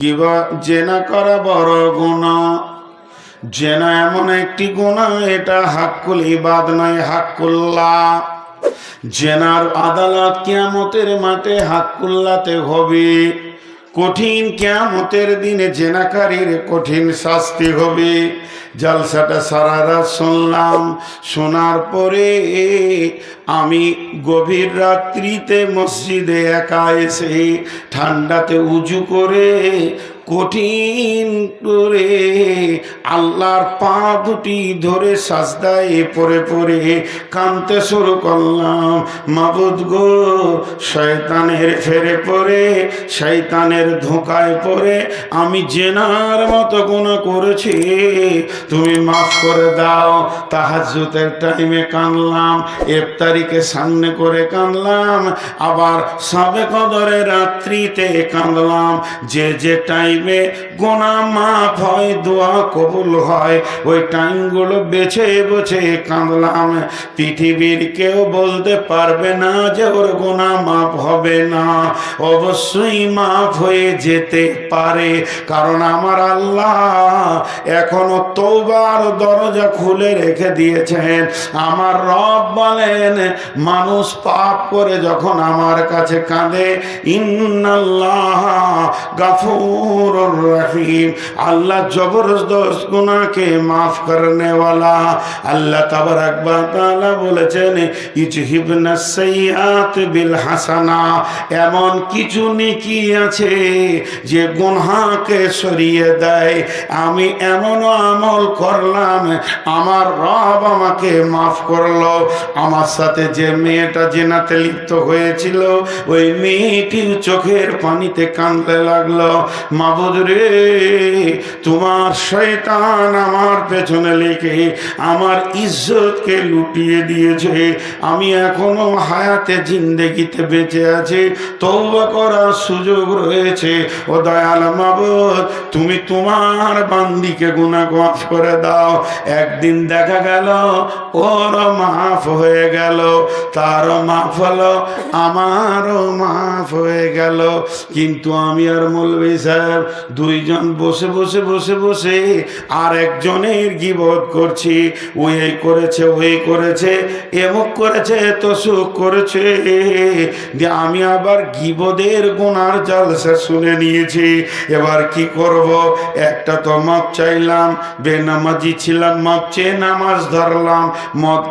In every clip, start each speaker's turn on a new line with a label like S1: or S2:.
S1: কিবা জেনা করা বড় গুনাহ। জেনা এমন একটি গুনাহ, এটা হাক্কুল ইবাদ নয়, হাক্কুল্লাহ। জেনার আদালত কিয়ামতের মাঠে হাক্কুল্লাতে হবে। কঠিন কিয়ামতের দিনে জেনাকারীর কঠিন শাস্তি হবে। জালসাটা সারা রাত শুনলাম, শোনার পরে আমি গভীর রাত্রিতে মসজিদে একা এসে ঠান্ডাতে উজু করে কঠিন করে আল্লাহর পা দুটি ধরে সাজদায় পড়ে পড়ে কাঁদতে শুরু করলাম। মাবুদ গো, শয়তানের ফেরে পড়ে, শয়তানের ধোঁকায় পড়ে আমি জেনার মতো গুনাহ করেছি, তুমি মাফ করে দাও। তাহাজ্জুদের টাইমে কাঁদলাম, ইফতারিকে সামনে করে কাঁদলাম, আবার শবে কদরের রাত্রিতে কাঁদলাম। যে যে টাইমে গুনাহ মাফ হয়, দোয়া কবুল হয়, ওই টাইমগুলো বেছে বেছে কাঁদলাম। পৃথিবীর কেউ বলতে পারবে না যে ওর গুনাহ মাফ হবে না, অবশ্যই মাফ হয়ে যেতে পারে। কারণ আমার আল্লাহ এখনো তওবার দরজা খুলে রেখে দিয়েছেন। আমার রব বলেন, মানুষ পাপ করে যখন আমার কাছে কাঁদে, ইন্নাল্লাহ গাফুরুর রহিম, আল্লাহ জবরদস্ত গুনাহকে মাফ করনে ওয়ালা। আল্লাহ তাবারাক ওয়া তাআলা বলেছেন, ইজহিবনাস সাইয়্যাত বিল হাসানা, এমন কিছু নেকি আছে যে গুনাহকে সরিয়ে দেয়। আমি এমন আমল করলাম, আমার রব আমাকে মাফ করলো। আমার সাথে যে মেয়েটা জিনাতে লিপ্ত হয়েছিল, ওই মেয়েটি চোখের পানিতে কাঁদতে লাগলো, মাবুদ রে, তোমার শয়তান আমার পেছনে লেগে আমার ইজ্জতকে লুটিয়ে দিয়েছে। আমি এখনো হায়াতে জিন্দেগিতে বেঁচে আছি, তওবা করার সুযোগ রয়েছে। ও দয়াল মাবুদ, তুমি তোমার বান্দিকে গুনাহ মাফ করে দাও। একদিন দেখা গেল ওর মাফ হয়ে গেল, তারও মাফ হলো, আমারও মাফ হয়ে গেল। কিন্তু আমি আর মৌলভী সাহেব দুইজন বসে বসে বসে বসে আর একজনের গীবত করছি। ওই এই করেছে, ওই করেছে, এমক করেছে, তসুক করেছে। আমি আবার গীবতের গুনার জালসা শুনে নিয়েছি। এবার কি করব? একটা তো মাপ চাইলাম, বেনামাজি ছিলাম, মাপ চেয়ে নামাজ ধরলাম। মদ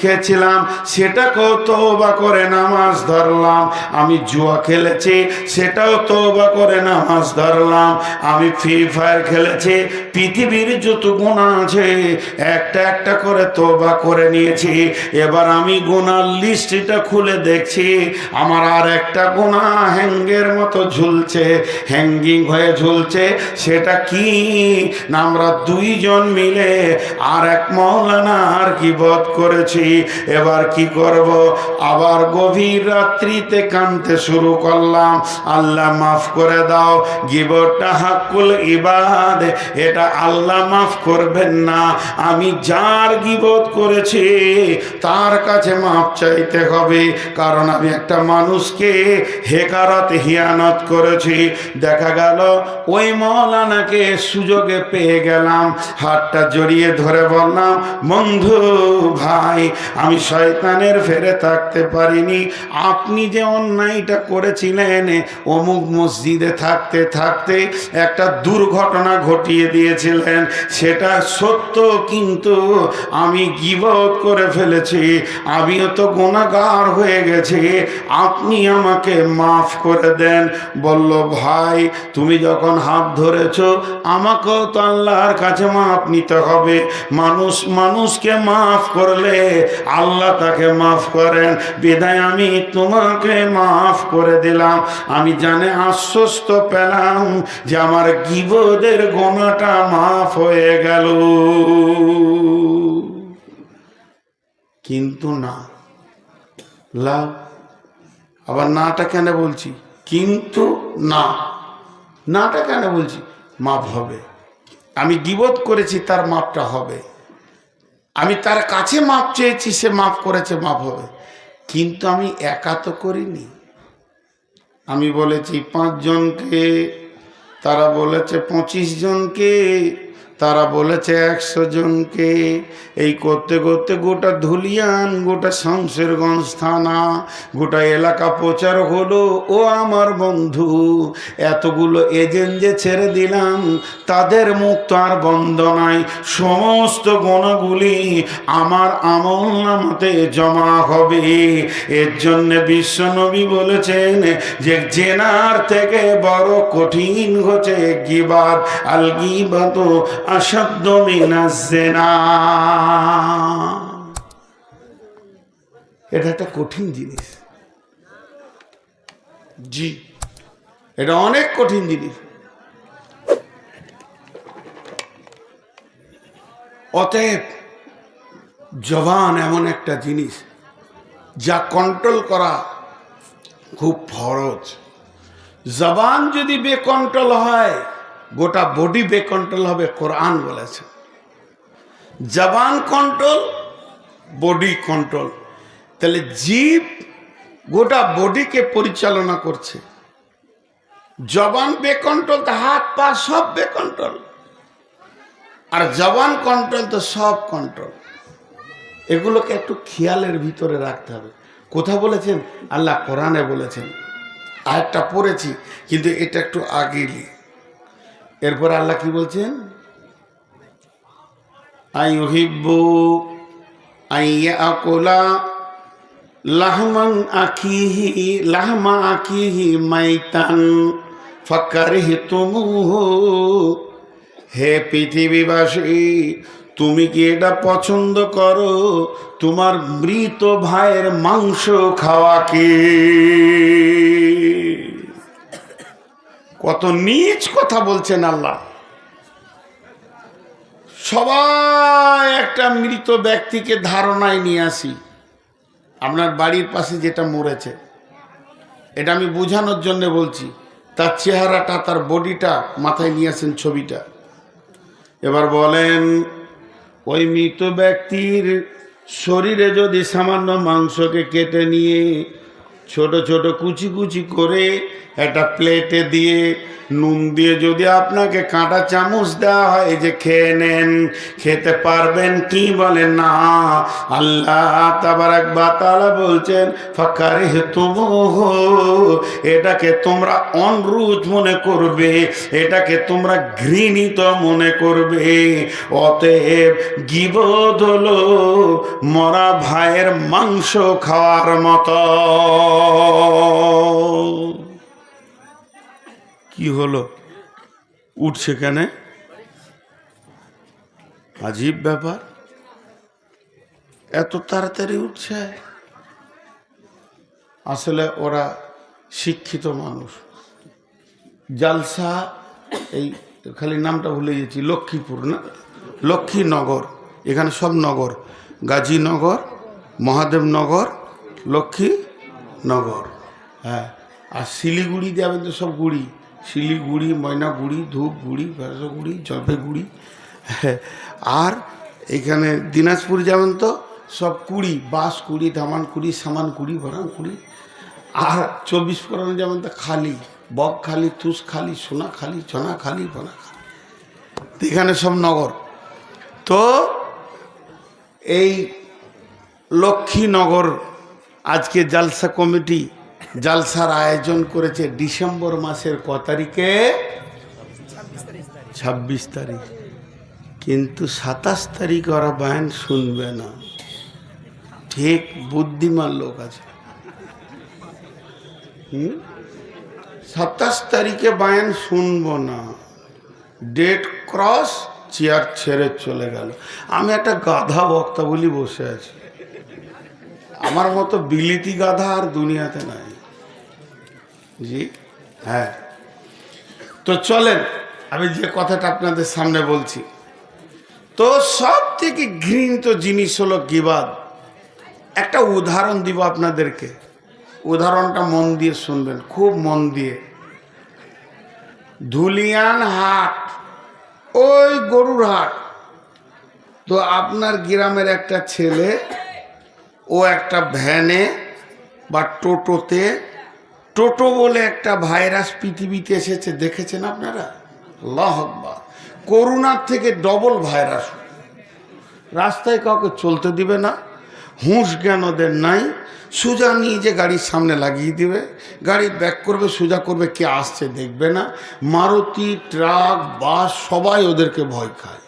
S1: খেয়েছিলাম, সেটাকেও তওবা করে নামাজ ধরলাম। আমি জুয়া খেলেছি, সেটাও তওবা করে নামাজ ধরলাম। আমি ফ্রি ফায়ার খেলেছি, পৃথিবীর যত গুনাহ আছে একটা একটা করে তওবা করে নিয়েছি। এবার আমি গুনার লিস্টটা খুলে দেখছি, আমার আর একটা গুনাহ হ্যাঙ্গের মতো ঝুলছে, হ্যাঙ্গিং হয়ে ঝুলছে। সেটা কি না, আমরা দুইজন মিলে আর এক মওলানার গীবত করেছি। এবার কি করব? আবার গভীর রাত্রিতে কাঁদতে শুরু করলাম, আল্লাহ মাফ করে দাও। গীবতটা হাক্কুল ইবাদ, এটা আল্লাহ মাফ করবেন না। আমি যার গীবত করেছি তার কাছে মাফ চাইতে হবে, কারণ আমি একটা মানুষকে হেকারত হিয়ানত করেছি। দেখা গেল ওই মওলানাকে সুযোগে পেয়ে গেলাম, হাতটা জড়িয়ে ধরে বললাম, বন্ধু ভাই, আমি শয়তানের ফেরে থাকতে পারিনি। আপনি যে অন্যায়টা করেছিলেন, অমুক মসজিদে থাকতে থাকতে একটা দুর্ঘটনা ঘটিয়ে দিয়েছিলেন, সেটা সত্য, কিন্তু আমি গীবত করে ফেলেছি, আমিও তো গুনাহগার হয়ে গেছি, আপনি আমাকে মাফ করে দেন। বলল, ভাই, তুমি যখন হাত ধরেছো, আমাকেও তো আল্লাহর কাছে মাফ নিতে হবে। মানুষ মানুষকে মাফ করলে আল্লাহ তাকে মাফ করেন, বিধায় আমি তোমাকে মাফ করে দিলাম। আমি জানে আশ্বস্ত পেলাম যে আমার গীবতের গুনাহটা মাফ হয়ে গেল। কিন্তু না, লাভ। আবার নাটা কেন বলছি? কিন্তু না, নাটা কেন বলছি? মাফ হবে। আমি গীবত করেছি, তার মাপটা হবে। আমি তার কাছে মাপ চেয়েছি, সে মাফ করেছে, মাপ হবে। কিন্তু আমি একা তো করিনি। আমি বলেছি 5 জনকে তারা বলেছে 25 জনকে, তারা বলেছে 100 জনকে। এই করতে করতে গোটা ধুলিয়ান, গোটা শামশেরগঞ্জ থানা, গোটা এলাকা প্রচার হলো। ও আমার বন্ধু, এতগুলো এজেন্ট যে ছেড়ে দিলাম, তাদের মুখ তো আর বন্ধ নাই। সমস্ত গুণগুলি আমার আমল নামাতে জমা হবে। এর জন্য বিশ্বনবী বলেছেন যে জেনার থেকে বড় কঠিন হচ্ছে গীবাত। আল গীবাত আসাদ্দ মিনাজ জিনা। এটা একটা কঠিন জিনিস, জি, এটা অনেক কঠিন জিনিস। অতএব জবান এমন একটা জিনিস যা কন্ট্রোল করা খুব ফরজ। জবান যদি বেকন্ট্রোল হয়, গোটা বডি বেকন্ট্রোল হবে। কোরআন বলেছে জবান কন্ট্রোল, বডি কন্ট্রোল। তাহলে জীব গোটা বডিকে পরিচালনা করছে। জবান বেকন্ট্রোল তো হাত পা সব বেকন্ট্রোল, আর জবান কন্ট্রোল তো সব কন্ট্রোল। এগুলোকে একটু খেয়ালের ভিতরে রাখতে হবে। কোথা বলেছেন? আল্লাহ কোরআনে বলেছেন। আয়াতটা পড়েছি, কিন্তু এটা একটু আগেই। এরপর আল্লাহ কি বলছেন? আইয়ুহিব্বু আইয়াকুলা লাহমান আখিহি লাহমা আখিহি মাইতান ফাকারিহতুমুহু। হে পৃথিবীবাসী, তুমি কি এটা পছন্দ করো তোমার মৃত ভাইয়ের মাংস খাওয়াকে? কত নীচ কথা বলছেন আল্লাহ। সবাই একটা মৃত ব্যক্তিকে ধারণায় নিয়ে আসি। আপনার বাড়ির পাশে যেটা মরেছে, এটা আমি বোঝানোর জন্য বলছি। তার চেহারাটা, তার বডিটা মাথায় নিয়ে আসেন, ছবিটা। এবার বলেন, ওই মৃত ব্যক্তির শরীরে যদি সামান্য মাংসকে কেটে নিয়ে ছোট ছোট কুচি কুচি করে একটা প্লেটে দিয়ে নুন দিয়ে যদি আপনাকে কাঁটা চামচ দেওয়া হয় যে খেয়ে নেন, খেতে পারবেন কি? বলেন না। আল্লাহ তাবারাক ওয়া তাআলা বলছেন ফাকারিহতুমুহু, এটাকে তোমরা অনরুচ মনে করবে, এটাকে তোমরা ঘৃণিত মনে করবে। অতএব গীবত হলো মরা ভাইয়ের মাংস খাওয়ার মতো। কি হলো? উঠছে কেন? আজীব ব্যাপার, এত তাড়াতাড়ি উঠছে। আসলে ওরা শিক্ষিত মানুষ। জালসা, এই খালি নামটা ভুলে গেছি, লক্ষ্মীপুর না, লক্ষ্মীনগর, এখানে সব নগর, গাজীনগর, মহাদেবনগর, লক্ষ্মীনগর, হ্যাঁ। আর শিলিগুড়ি যাবেন তো সব গুড়ি, শিলিগুড়ি, ময়নাগুড়ি, ধূপগুড়ি, ভেষগুড়ি, জলপাইগুড়ি। আর এইখানে দিনাজপুর যাবেন তো সব কুড়ি, বাঁশকুড়ি, ধামানকুড়ি, সামানকুড়ি, ভরানকুড়ি। আর 24 পরগনা যাবেন তো খালি, বকখালি, তুষখালি, সোনাখালি, চনাখালি, বনাখালি, এখানে সব নগর। তো এই লক্ষ্মীনগর আজকে জালসা কমিটি জালসার আয়োজন করেছে ডিসেম্বর মাসের ক তারিখে? 26 তারিখ। কিন্তু 27 তারিখ ওরা বয়ান শুনবে না। ঠিক বুদ্ধিমান লোক আছে। 27 তারিখে বয়ান শুনবো না, ডেট ক্রস, চেয়ার ছেড়ে চলে গেল। আমি একটা গাধা বক্তা বলি বসে আছি। আমার মতো বিলিতি গাধা আর দুনিয়াতে নাই। জি হ্যাঁ। তো চলেন, আমি যে কথাটা আপনাদের সামনে বলছি, তো সব থেকে ঘৃণিত জিনিস হলো গীবাত। একটা উদাহরণ দিব আপনাদেরকে, উদাহরণটা মন দিয়ে শুনবেন, খুব মন দিয়ে। ধুলিয়ান হাট, ওই গরুর হাট। তো আপনার গ্রামের একটা ছেলে, ও একটা ভ্যানে বা টোটোতে টোটো বলে একটা ভাইরাস পৃথিবীতে এসেছে, দেখেছেন আপনারা? আল্লাহু আকবার। করোনার থেকে ডবল ভাইরাস। রাস্তায় কাউকে চলতে দিবে না, হুঁশ জ্ঞান ওদের নাই। সোজা নিয়ে যে গাড়ির সামনে লাগিয়ে দিবে, গাড়ি ব্যাক করবে, সোজা করবে, কে আসছে দেখবে না। মারুতি, ট্রাক, বাস সবাই ওদেরকে ভয় খায়।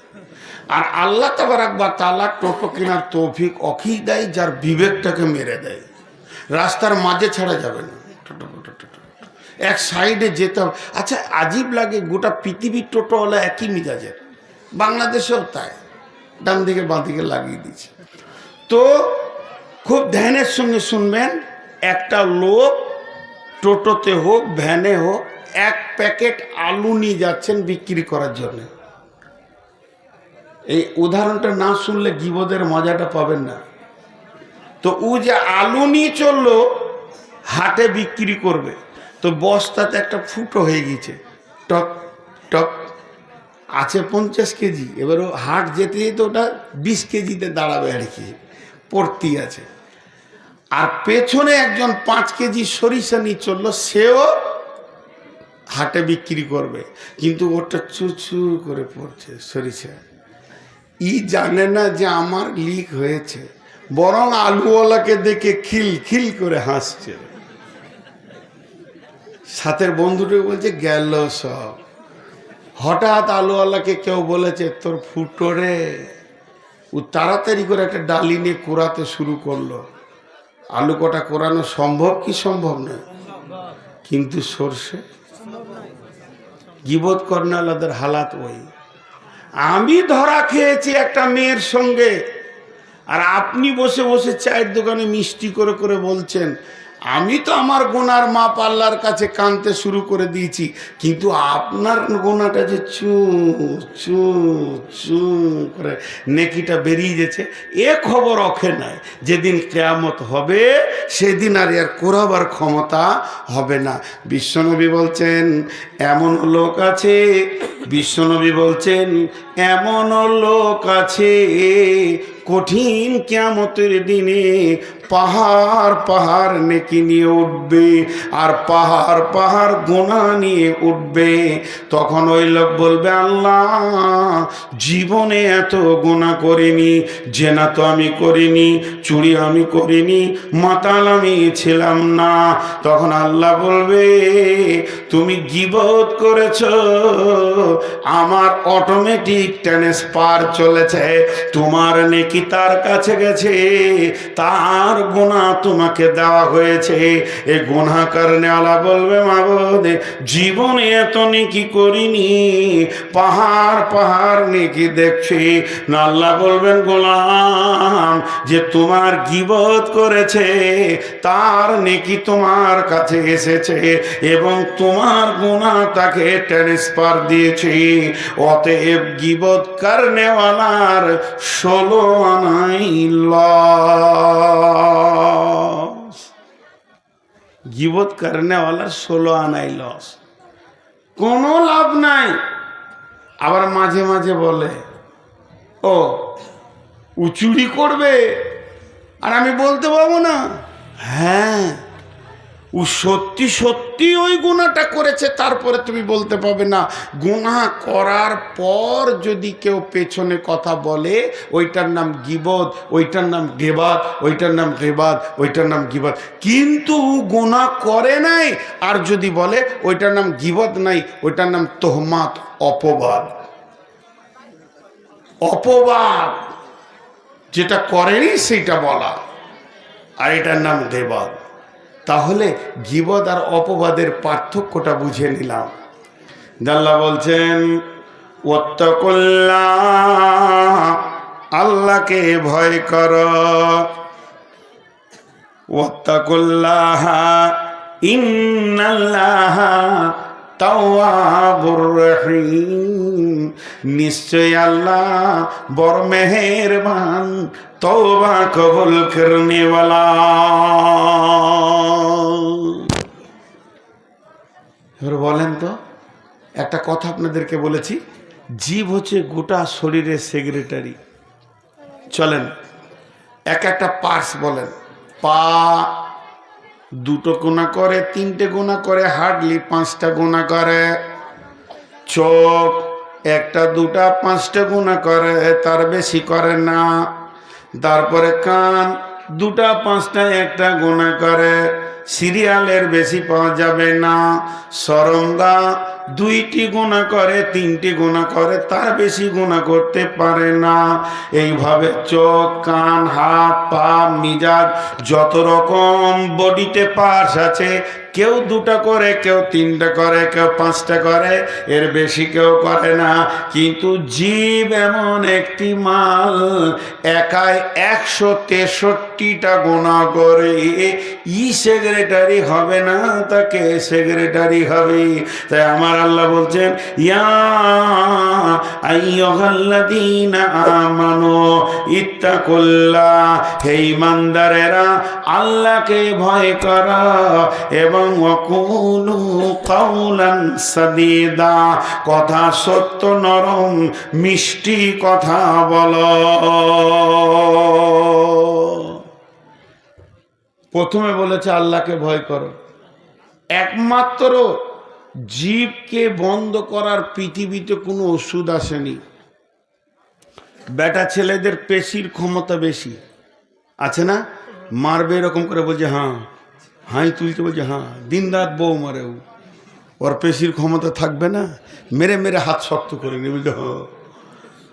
S1: আর আল্লাহ তাবারাক ওয়া তাআলা টোটো কেনার তৌফিক অখি দেয় যার বিবেকটাকে মেরে দেয়। রাস্তার মাঝে ছাড়া যাবে না, এক সাইডে যেতে হবে। আচ্ছা, আজীব লাগে, গোটা পৃথিবীর টোটোওয়ালা একই মিজাজের, বাংলাদেশেও তাই, ডান দিকে বাঁ দিকে লাগিয়ে দিচ্ছে। তো খুব ধ্যানের সঙ্গে শুনবেন, একটা লোক টোটোতে হোক ভ্যানে হোক এক প্যাকেট আলু নিয়ে যাচ্ছেন বিক্রি করার জন্য। এই উদাহরণটা না শুনলে গীবতের মজাটা পাবেন না। তো ও যে আলু নিয়ে চললো হাটে বিক্রি করবে, তো বস্তাতে একটা ফুটো হয়ে গেছে, টক টক আছে 50 কেজি। এবার ও হাট যেতে যেতে ওটা 20 কেজিতে দাঁড়াবে আর কি, পড়তি আছে। আর পেছনে একজন 5 কেজি সরিষা নিয়ে চললো, সেও হাটে বিক্রি করবে, কিন্তু ওটা চুচু করে পড়ছে সরিষা। ই জানে না যে আমার লিক হয়েছে, বরং আলুওয়ালাকে দেখে খিল খিল করে হাসছে। সাথের বন্ধুটাকে বলছে গেল সব। হঠাৎ আলুওয়ালাকে কেউ বলেছে তোর ফুটো রে। ও তাড়াতাড়ি করে একটা ডালি নিয়ে কোরাতে শুরু করলো। আলু কটা কোরানো সম্ভব কি সম্ভব নয়, কিন্তু সর্ষে গীবত কর্নালাদের হালাত ওই। আমি ধরা খেয়েছি একটা মেয়ের সঙ্গে, আর আপনি বসে বসে চায়ের দোকানে মিষ্টি করে করে বলছেন আমি তো আমার গোনার মাপ আল্লাহর কাছে কাঁদতে শুরু করে দিয়েছি, কিন্তু আপনার গোনাটা যে চু চু চু করে নেকিটা বেরিয়ে গেছে, এ খবর রখে নাই। যেদিন কিয়ামত হবে সেদিন আর এর কোরাবার ক্ষমতা হবে না। বিশ্বনবী বলছেন এমন লোক আছে, বিশ্বনবী বলছেন এমন লোক আছে কঠিন কিয়ামতের দিনে পাহাড় পাহাড় নেকি নিয়ে উঠবে আর পাহাড় পাহাড় গুনাহ নিয়ে উঠবে। তখন ওই লোক বলবে আল্লাহ জীবনে এত গুনাহ করিনি, জেনা তো আমি করিনি, চুরি আমি করিনি, মাতাল আমি ছিলাম না। তখন আল্লাহ বলবে তুমি গীবত করেছো, আমার অটোমেটিক ট্রান্সফার চলেছে, তোমার নেকি তার কাছে গেছে, তার গুনাহ তোমাকে দেওয়া হয়েছে। এই গুনাহ কারণে আল্লাহ বলবে মাবুদ জীবনে এত নেকি করিনি, পাহাড় পাহাড় নেকি দেখছি না। আল্লাহ বলবেন গোলাম যে তোমার গীবত করেছে তার নেকি তোমার কাছে এসেছে এবং তোমার গুনাহ তাকে ট্রান্সফার দিয়েছে। অতএব গীবত করনেওয়ালার 16 আনাই লস। গীবত করনেওয়ালার 16 আনাই লস, কোনো লাভ নাই। আবার মাঝে মাঝে বলে ও চুরি করবে আর আমি বলতে পারবো না। হ্যাঁ, ও সত্যি সত্যি ওই গুনাহটা করেছে, তারপরে তুমি বলতে পারবে না। গুনাহ করার পর যদি কেউ পেছনে কথা বলে ওইটার নাম গীবত, ওইটার নাম গীবাত, ওইটার নাম গীবাত, ওইটার নাম গীবাত। কিন্তু গুনাহ করে নাই আর যদি বলে ওইটার নাম গীবত নাই, ওইটার নাম তোহমাত, অপবাদ। অপবাদ যেটা করেনি সেটা বলা, আর এটার নাম গীবাত। তাহলে গীবত আর অপবাদের পার্থক্যটা বুঝে নিলাম। আল্লাহ বলছেন ওয়াত্তাকুল্লাহ, আল্লাহকে ভয় করো। ওয়াত্তাকুল্লাহ ইন্নাল্লাহা তাওয়াবুর রহিম, নিশ্চয় আল্লাহ বড় মেহেরবান, তওবা কবুল করনে ওয়ালা। এবার বলেন তো, একটা কথা আপনাদেরকে বলেছি, জীব হচ্ছে গোটা শরীরের সেক্রেটারি। চলেন এক একটা পার্টস বলেন। পা, দুটো গুনাহ করে, তিনটে গুনাহ করে, হার্ডলি 5টা গুনাহ করে। চোখ একটা দুটা 5টা গুনাহ করে, তার বেশি করে না। তারপরে কান দুটা 5টা একটা গুনাহ করে, সিরিয়ালের বেশি পাওয়া যাবে না। সরঙ্গা 2টি গুনাহ করে, 3টি গুনাহ করে, তার বেশি গুনাহ করতে পারে না। এইভাবে চোখ, কান, হাত, পা, মিজাজ, যত রকম বডিতে পার্টস আছে, কেউ 2টা করে, কেউ 3টা করে, কেউ 5টা করে, এর বেশি কেউ করে না। কিন্তু জীব এমন একটি মাল, একাই 163টা গুনাহ করে। সেক্রেটারি হবে না, তাকে সেক্রেটারি হবে। তাই আমার আল্লাহ বলছেন, ইয়া আইয়ুহাল্লাযীনা আমানু ইত্তাকুল্লাহ, হে ঈমানদারেরা আল্লাহকে ভয় করো এবং ওয়াকুলু কাওলান সাদীদা, কথা সত্য নরম মিষ্টি কথা বলো। প্রথমে বলেছে আল্লাহকে ভয় করো। একমাত্র জীবকে বন্ধ করার পৃথিবীতে কোনো ওষুধ আসেনি। বেটা ছেলেদের পেশির ক্ষমতা বেশি আছে না, মারবে এরকম করে বলছে হ্যাঁ, হাই তুলতে বলছে হ্যাঁ, দিন রাত বউ মারে, ওর পেশির ক্ষমতা থাকবে না, মেরে মেরে হাত শক্ত করে নেবে।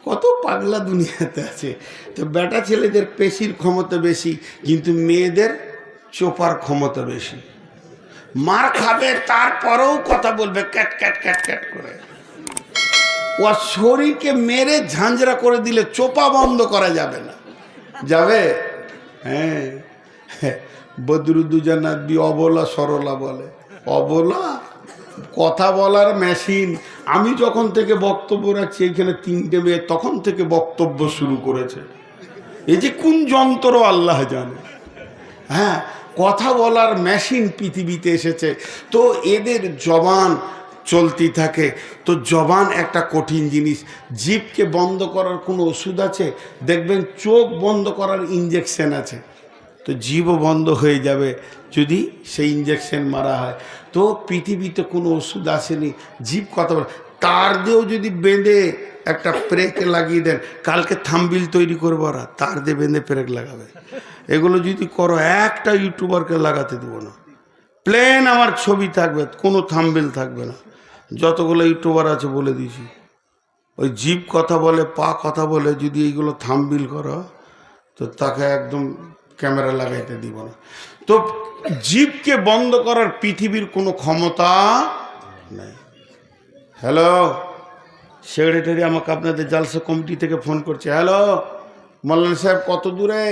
S1: কত পাগলা দুনিয়াতে আছে। তো বেটা ছেলেদের পেশির ক্ষমতা বেশি, কিন্তু মেয়েদের চোপার ক্ষমতা বেশি। মার খাবে তারপরেও কথা বলবে ক্যাট ক্যাট ক্যাট ক্যাট করে। ওর শরীরকে মেরে ঝাঁঝরা করে দিলে চোপা বন্ধ করা যাবে না। যাবে? হ্যাঁ, বদরুদ্দুজানাবি অবলা সরলা বলে। অবলা কথা বলার মেশিন। আমি যখন থেকে বক্তব্য রাখছি এখানে 3টে মেয়ে তখন থেকে বক্তব্য শুরু করেছে। এই যে কোন যন্ত্র আল্লাহ জানে। হ্যাঁ, কথা বলার মেশিন পৃথিবীতে এসেছে। তো এদের জবান চলতি থাকে। তো জবান একটা কঠিন জিনিস। জিভকে বন্ধ করার কোনো ওষুধ আছে? দেখবেন চোখ বন্ধ করার ইঞ্জেকশন আছে। তো জিভও বন্ধ হয়ে যাবে যদি সেই ইঞ্জেকশন মারা হয়। তো পৃথিবীতে কোনো ওষুধ আসেনি। জিভ কথা বলে, তার দিয়েও যদি বেঁধে একটা প্রেক লাগিয়ে দেন, কালকে থাম্বনেল তৈরি করবো, ওরা তার দিয়ে বেঁধে প্রেক লাগাবে। এগুলো যদি করো, একটা ইউটিউবারকে লাগাতে দেবো না। প্লেন আমার ছবি থাকবে, কোনো থাম্বনেল থাকবে না। যতগুলো ইউটিউবার আছে বলে দিয়েছি, ওই জিভ কথা বলে, পা কথা বলে, যদি এইগুলো থাম্বনেল করো তো তাকে একদম ক্যামেরা লাগাইতে দিব না। তো জিভকে বন্ধ করার পৃথিবীর কোনো ক্ষমতা নেই। হ্যালো, সেক্রেটারি আমাকে আপনাদের জালসা কমিটি থেকে ফোন করছে। হ্যালো মৌলানা সাহেব, কত দূরে?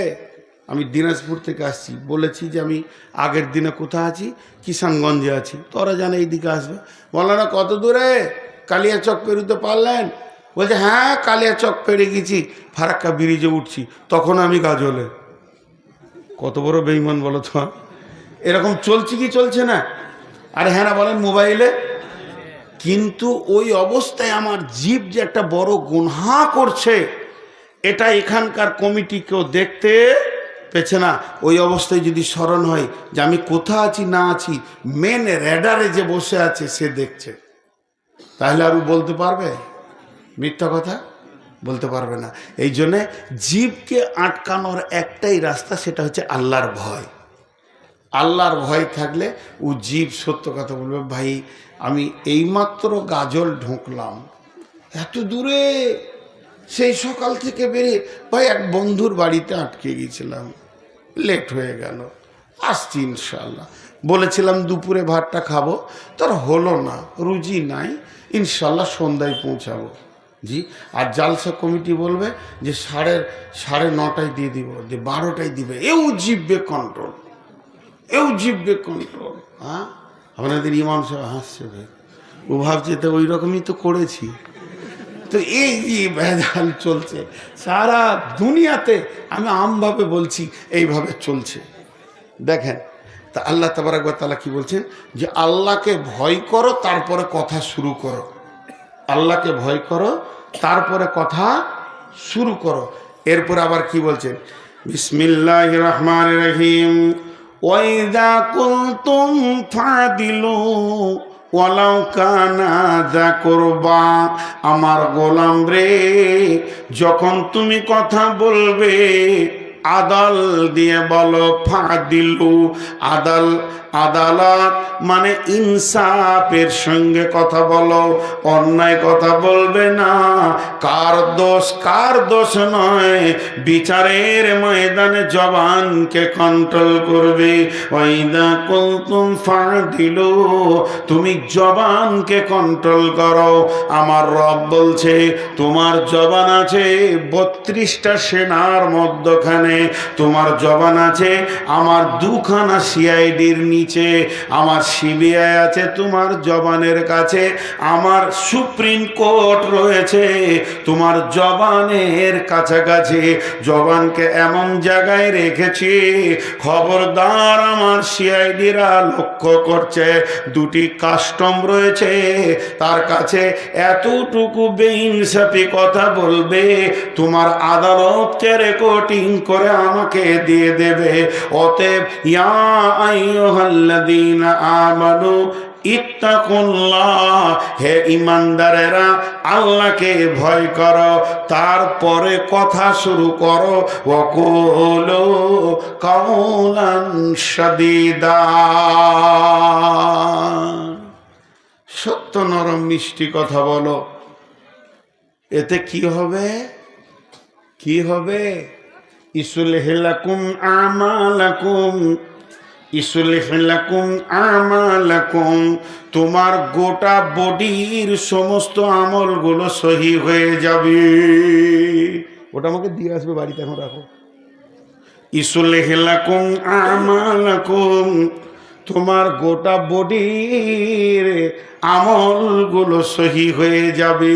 S1: আমি দিনাজপুর থেকে আসছি। বলেছি যে আমি আগের দিনে কোথায় আছি, কিষানগঞ্জে আছি। তোরা জানে এইদিকে আসবে। মৌলানা কত দূরে? কালিয়াচক পেরোতে পারলেন? বলছে হ্যাঁ, কালিয়াচক পেরে গেছি, ফারাক্কা ব্রিজে উঠছি, তখন আমি গাজলে। কত বড় বেঈমান বলো তো। এরকম চলছে কি চলছে না? আরে হ্যাঁ না বলেন মোবাইলে। কিন্তু ওই অবস্থায় আমার জীব যে একটা বড় গুনহা করছে, এটা এখানকার কমিটি কেউ দেখতে পেছে না। ওই অবস্থায় যদি স্মরণ হয় যে আমি কোথায় আছি না আছি, মেন রেডারে যে বসে আছে সে দেখছে, তাহলে আর বলতে পারবে? মিথ্যা কথা বলতে পারবে না। এই জন্যে জীবকে আটকানোর একটাই রাস্তা, সেটা হচ্ছে আল্লাহর ভয়। আল্লাহর ভয় থাকলে ও জীব সত্য কথা বলবে। ভাই আমি এইমাত্র গাজল ঢুকলাম, এত দূরে, সেই সকাল থেকে বেরিয়ে, ভাই এক বন্ধুর বাড়িতে আটকে গিয়েছিলাম, লেট হয়ে গেল, আসছি ইনশাল্লাহ। বলেছিলাম দুপুরে ভাতটা খাবো, তার হলো না, রুজি নাই, ইনশাল্লাহ সন্ধ্যায় পৌঁছাবো। জি, আর জালসা কমিটি বলবে যে সাড়ে 9টায় দিয়ে দিব, যে 12টায় দিবে। এও জিভবে কন্ট্রোল, এও জিভবে কন্ট্রোল। হ্যাঁ, আপনাদের ইমাম সাহেব হাসছে, ভাই ও ভাবছে তো ওই রকমই তো করেছি। তো এই যে ভেজাল চলছে সারা দুনিয়াতে, আমি আমভাবে বলছি এইভাবে চলছে। দেখেন, তা আল্লাহ তাবারক ওয়া তাআলা কি বলছেন, যে আল্লাহকে ভয় করো তারপরে কথা শুরু করো। আল্লাহকে ভয় করো তারপরে কথা শুরু করো। এরপর আবার কি বলছেন, বিসমিল্লাহির রহমানির রহিম, ওয়াইদা কুনতুম ফাদিলু ওয়ালাউ কানা যা কুরবা। আমার গোলাম রে, যখন তুমি কথা বলবে আদাল দিয়ে বলো। ফাদিলু, আদালত মানে ইনসাফের সঙ্গে কথা বলো, অন্যায় কথা বলবে না। কার দোষ নয়, বিচারের ময়দানে জবানকে কন্ট্রোল করবে। ওয়াইদা কুনতুম ফাদিলু, তুমি জবানকে কন্ট্রোল করো। আমার রব বলছে তোমার জবান আছে 32টা সেনার মধ্যখানে, তোমার জবান আছে আমার 2খানা সিআইডির নিচে, আমার সিবিআই আছে তোমার জবানের কাছে, আমার সুপ্রিম কোর্ট রয়েছে তোমার জবানের কাছাকাছি। জবানকে এমন জায়গায় রেখেছি, খবরদার আমার সিআইডিরা লক্ষ্য করছে। 2টি কাস্টম রয়েছে, তার কাছে এতটুকু বেইনসাফি কথা বলবে, তোমার আদালতকে রেকর্ডিং করে আমাকে দিয়ে দেবে। অতএব ইয়া আইয়ুহাল্লাযীনা আমানু ইত্তাকুল্লাহ, হে ঈমানদারেরা আল্লাহকে ভয় করো। তারপরে কথা শুরু করো, ওয়াকুলু কাওলান সাদীদা। সত্য নরম মিষ্টি কথা বলো। এতে কি হবে? কি হবে? ইসলিহ লাকুম আমালাকুম, ইসলিহ লাকুম আমালাকুম, তোমার গোটা বডির সমস্ত আমলগুলো সহি হয়ে যাবে। ওটা আমাকে দিয়ে আসবে বাড়িতে, এখন রাখো। ইসলিহ লাকুম আমালাকুম, তোমার গোটা বডির আমলগুলো সহি হয়ে যাবে।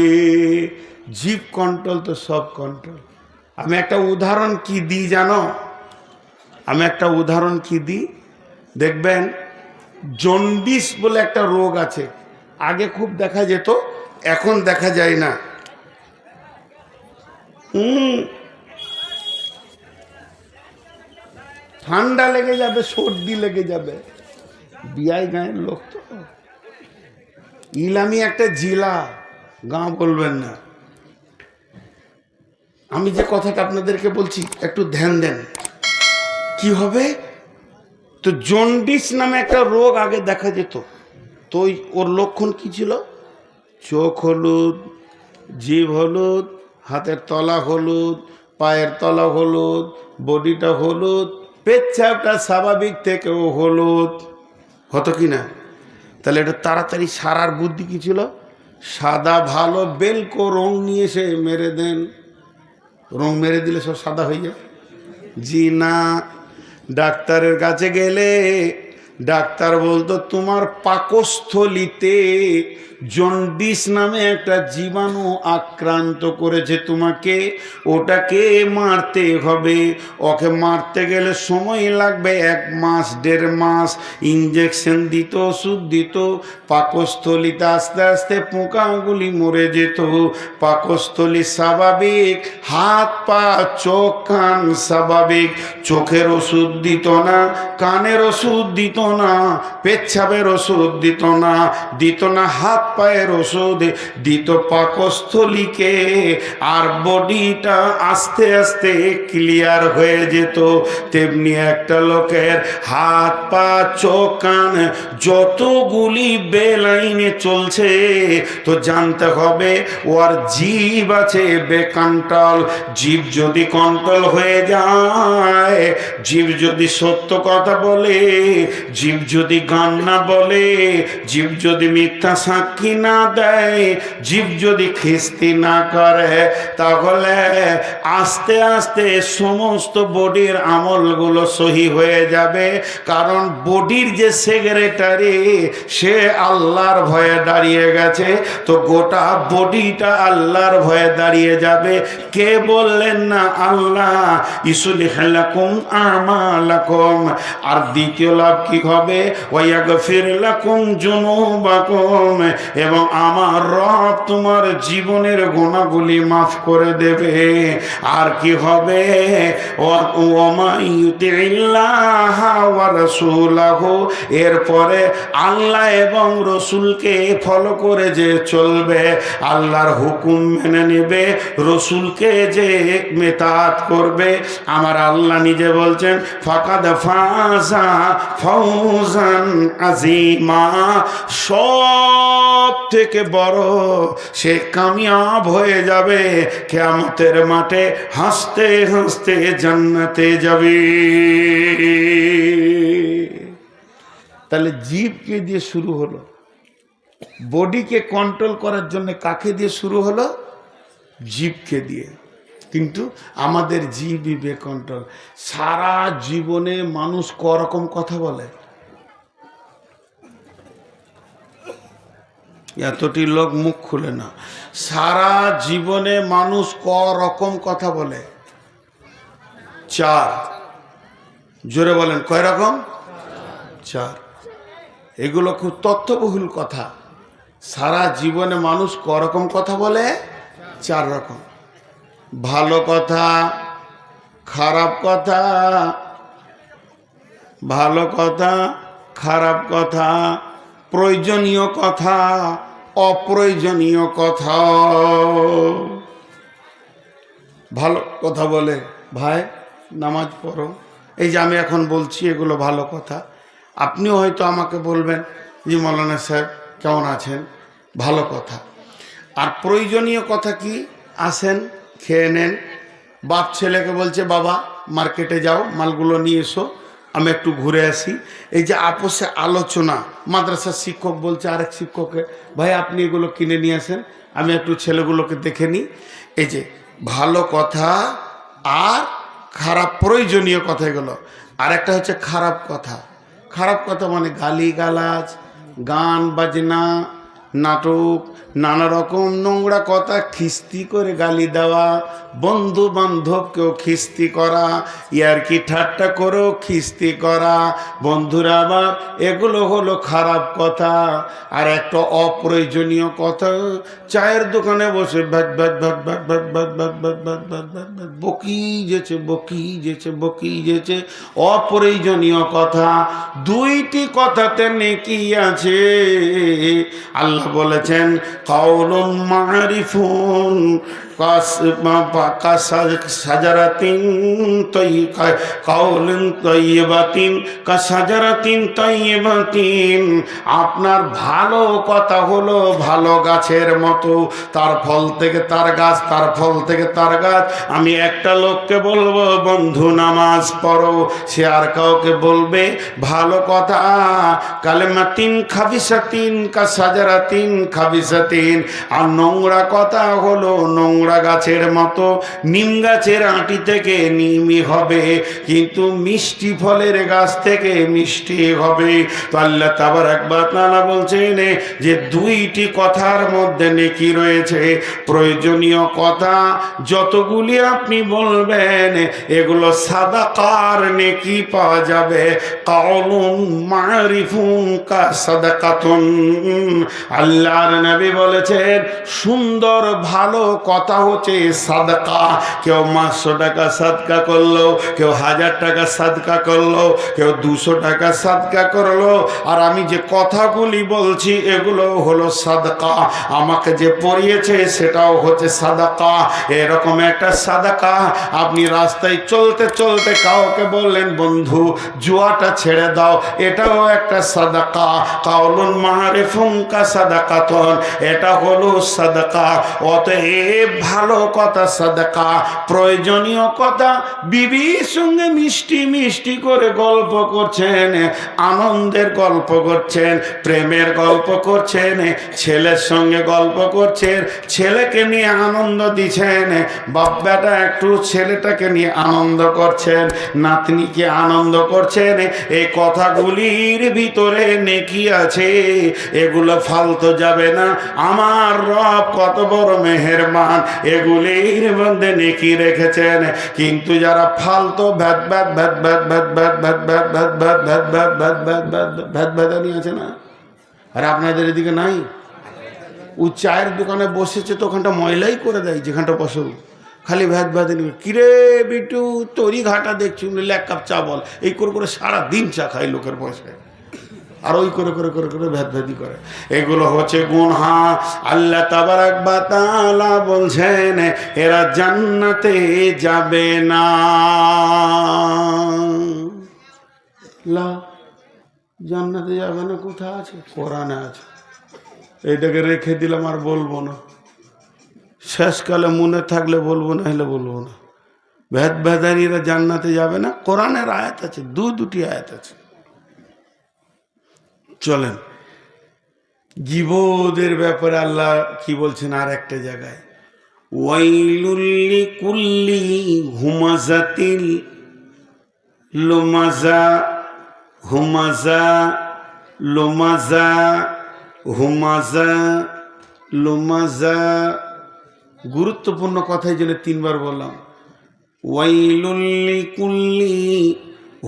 S1: জিভ কন্ট্রোল তো সব কন্ট্রোল। আমি একটা উদাহরণ কি দিই জানো? দেখবেন, জন্ডিস বলে একটা রোগ আছে, আগে খুব দেখা যেত, এখন দেখা যায় না। ঠান্ডা লেগে যাবে, সর্দি লেগে যাবে। বিয়াই গাঁয়ের লোক তো, ইলামি একটা জিলা, গাঁ বলবেন না। আমি যে কথাটা আপনাদেরকে বলছি একটু ধ্যান দেন। কি হবে? তো জন্ডিস নামে একটা রোগ আগে দেখা যেত। তো ওর লক্ষণ কি ছিল? চোখ হলুদ, জিভ হলুদ, হাতের তলা হলুদ, পায়ের তলা হলুদ, বডিটা হলুদ, পেচ্ছাপটা স্বাভাবিক থেকেও হলুদ হতো কি না? তাহলে এটা তাড়াতাড়ি সারার বুদ্ধি কি ছিল? সাদা ভালো বেলকো রং নিয়ে এসে মেরে দেন। রং মেরে দিলে সব সাদা হয়ে যায়? জি না। ডাক্তারের কাছে গেলে ডাক্তার বলতো তোমার পাকস্থলিতে জন্ডিস নামে একটা জীবাণু আক্রান্ত করেছে তোমাকে, ওটাকে মারতে হবে। ওকে মারতে গেলে সময় লাগবে 1 মাস 1.5 মাস। ইঞ্জেকশন দিত, ওষুধ দিত, পাকস্থলিতে আস্তে আস্তে পোকাগুলি মরে যেত। পাকস্থলী স্বাভাবিক, হাত পা চোখ কান স্বাভাবিক। চোখের ওষুধ দিত না, কানের ওষুধ দিত না, পেচ্ছাপের ওষুধ দিত না, হাত পায়ের ওষুধ দিত পাকস্থলীকে। আর বডিটা আস্তে আস্তে ক্লিয়ার হয়ে যেত। তেমনি একটা লোকের হাত পা চোখ কান যতগুলি বেলাইনে চলছে, তো জানতে হবে ওর জিভ আছে বেকন্ট্রোল। জিভ যদি কন্ট্রোল হয়ে যায়, জিভ যদি সত্য কথা বলে, জিভ যদি গান না বলে, জিভ যদি মিথ্যা সাক্ষী না দেয়, জিভ যদি খিস্তি না করে, তাহলে আস্তে আস্তে সমস্ত বডির আমলগুলো সহি হয়ে যাবে। কারণ বডির যে সেক্রেটারি, সে আল্লাহর ভয়ে দাঁড়িয়ে গেছে, তো গোটা বডিটা আল্লাহর ভয়ে দাঁড়িয়ে যাবে। কে বললেন না? আল্লাহ। ইসলিহ লাকুম আমালাকুম। আর দ্বিতীয় লাভ কি হবে ওয়াগফির লাকুম যুনুবাকুম, এবং আমার রব তোমার জীবনের গুনাহগুলি মাফ করে দেবে। আর কি হবে ওয়ামা ইউতিল্লাহ ওয়া রাসূলাহু, এরপরে আল্লাহ এবং রসুলকে ফলো করে যে চলবে, আল্লাহর হুকুম মেনে নেবে, রসুলকে যে মেতাত করবে, আমার আল্লাহ নিজে বলছেন ফাকাদ ফাজা ফাউজান আযীমা, সব থেকে বড় সে কামিয়াব হয়ে যাবে, কিয়ামতের মাঠে হাসতে হাসতে জান্নাতে যাবে। তাহলে জিভকে দিয়ে শুরু হলো, বডিকে কন্ট্রোল করার জন্য কাকে দিয়ে শুরু হলো? জিভকে দিয়ে। কিন্তু আমাদের জিভই বেকন্ট্রোল। সারা জীবনে মানুষ করকম কথা বলে, এতটি লোক মুখ খুলে না। সারা জীবনে মানুষ করকম কথা বলে? 4। জোরে বলেন কয় রকম? 4। এগুলো খুব তথ্যবহুল কথা। সারা জীবনে মানুষ করকম কথা বলে? 4 রকম। ভালো কথা, খারাপ কথা, ভালো কথা, খারাপ কথা, প্রয়োজনীয় কথা, অপ্রয়োজনীয় কথা। ভালো কথা বলে, ভাই নামাজ পড়ো, এই যে আমি এখন বলছি এগুলো ভালো কথা। আপনিও হয়তো আমাকে বলবেন জি মৌলানা সাহেব কেমন আছেন, ভালো কথা। আর প্রয়োজনীয় কথা কি? আসেন খেয়ে নেন। বাপ ছেলেকে বলছে বাবা মার্কেটে যাও, মালগুলো নিয়ে এসো, আমি একটু ঘুরে আসি। এই যে আপোষে আলোচনা, মাদ্রাসার শিক্ষক বলছে আরেক শিক্ষককে ভাই আপনি এগুলো কিনে নিয়ে আসেন, আমি একটু ছেলেগুলোকে দেখে নিই। এই যে ভালো কথা আর খারাপ প্রয়োজনীয় কথা এগুলো। আর একটা হচ্ছে খারাপ কথা। খারাপ কথা মানে গালি গালাজ, গান বাজনা, নাটক, নানা রকম নোংরা কথা, খিস্তি করে গালি দেওয়া, বন্ধু বান্ধবকেও খিস্তি করা, ইয়ারকি ঠাট্টা করেও খিস্তি করা, বন্ধুরা আবার, এগুলো হলো খারাপ কথা। আর একটা অপ্রয়োজনীয় কথা, চায়ের দোকানে বসে ভাত ভাত ভাত ভাত ভাত ভাত ভাত ভাত ভাত ভাত ভাত ভাত বকি যেছে বকি যেছে বকি যেছে, অপ্রয়োজনীয় কথা। 2টি কথাতে নেকি আছে। আল্লাহ বলেছেন কাউলুন মারিফুন কাসাজারাতিন কাউলুন তাইয়্যিবাতিন কাসাজারাতিন তাইয়্যিবাতিন। আপনার ভালো কথা হলো ভালো গাছের মতো, তার ফল থেকে তার গাছ, তার ফল থেকে তার গাছ। আমি একটা লোককে বলবো বন্ধু নামাজ পড়ো, সে আর কাউকে বলবে ভালো কথা। কালেমাতিন খাবিসাতিন কাসাজারাতিন খাবিসাতিন। আর নোংরা কথা হলো নোংরা গাছের মতো, নিম গাছের আঁটি থেকে নিমই হবে, কিন্তু মিষ্টি ফলের গাছ থেকে মিষ্টি হবে। তো আল্লাহ তাবারাক ওয়া তাআলা বলছেন যে 2টি কথার মধ্যে নেকি রয়েছে। প্রয়োজনীয় কথা যতগুলি আপনি বলবেন এগুলো সাদাকার নেকি পাওয়া যাবে। কাউলুন মারিফুন কা সাদাকাতুন। আল্লাহর নবী বলেছেন সুন্দর ভালো কথা হচ্ছে সাদকা। কেউ 500 টাকা সাদকা করলো, কেউ 1000 টাকা সাদকা করলো, কেউ 200 টাকা সাদকা করলো। আর আমি যে কথাগুলি বলছি এগুলো হলো সাদকা। আমাকে যে পড়িয়েছে সেটাও হচ্ছে সাদকা। এরকম একটা সাদকা। আপনি রাস্তায় চলতে চলতে কাউকে বললেন বন্ধু জুয়াটা ছেড়ে দাও, এটাও একটা সাদকা। কাউলুন মারিফুন কা সাদাকাতুন, এটা হলো সাদকা। অতএব ভালো কথা সাদকা। প্রয়োজনীয় কথা, বিবির সঙ্গে মিষ্টি মিষ্টি করে গল্প করছেন, আনন্দের গল্প করছেন, প্রেমের গল্প করছেন, ছেলের সঙ্গে গল্প করছেন, ছেলেকে নিয়ে আনন্দ দিচ্ছেন, বাপ বেটা একটু ছেলেটাকে নিয়ে আনন্দ করছেন, নাতনিকে আনন্দ করছেন। এই কথাগুলির ভিতরে নেকি আছে, এগুলো ফালতু যাবে না। আমার রব কত বড় মেহেরবান, এগুলির মধ্যে নেকি রেখেছেন। কিন্তু যারা ফালতু ভ্যাদ ভ্যাদ ভ্যাদ ভ্যাদ ভ্যাদ ভ্যাদ ভ্যাদ ভ্যাদ ভ্যাদ ভ্যাদ ভ্যাদ ভ্যাদ ভ্যাদ ভ্যাদ ভ্যাদ ভ্যাদ ভ্যাদানি আছে না, আর আপনাদের এদিকে নাই। ও চায়ের দোকানে বসেছে তো ওখানটা ময়লাই করে দেয়, যেখানটা বসে খালি ভ্যাদ ভ্যাদানি। কিরে বিটু তরি ঘাটা দেখছি, এক কাপ চা বল, এই করে করে সারাদিন চা খায় লোকের পয়সায়, আর ওই করে করে করে করে ভেদভেদি করে। এগুলো হচ্ছে গুনাহ। আল্লাহ তাবারাক ওয়া তাআলা বলছেন এরা জান্নাতে যাবে না। লা জান্নাতে যাবে না কোথায় আছে? কোরআনে আছে। এইটাকে রেখে দিলাম, আর বলবো না। শেষকালে মনে থাকলে বলবো, না হলে বলবো না। ভেদানিরা জান্নাতে যাবে না, কোরআনের আয়াত আছে, দুটি আয়াত আছে। চলেন, গীবতের ব্যাপারে আল্লাহ কি বলছেন আর একটা জায়গায়, ওয়াইলুল লিকুল্লি হুমাজাতিল লুমাজা হুমাজা লুমাজা হুমাজা লুমাজা। গুরুত্বপূর্ণ কথাই জন্য তিনবার বললাম। ওয়াইলুল লিকুল্লি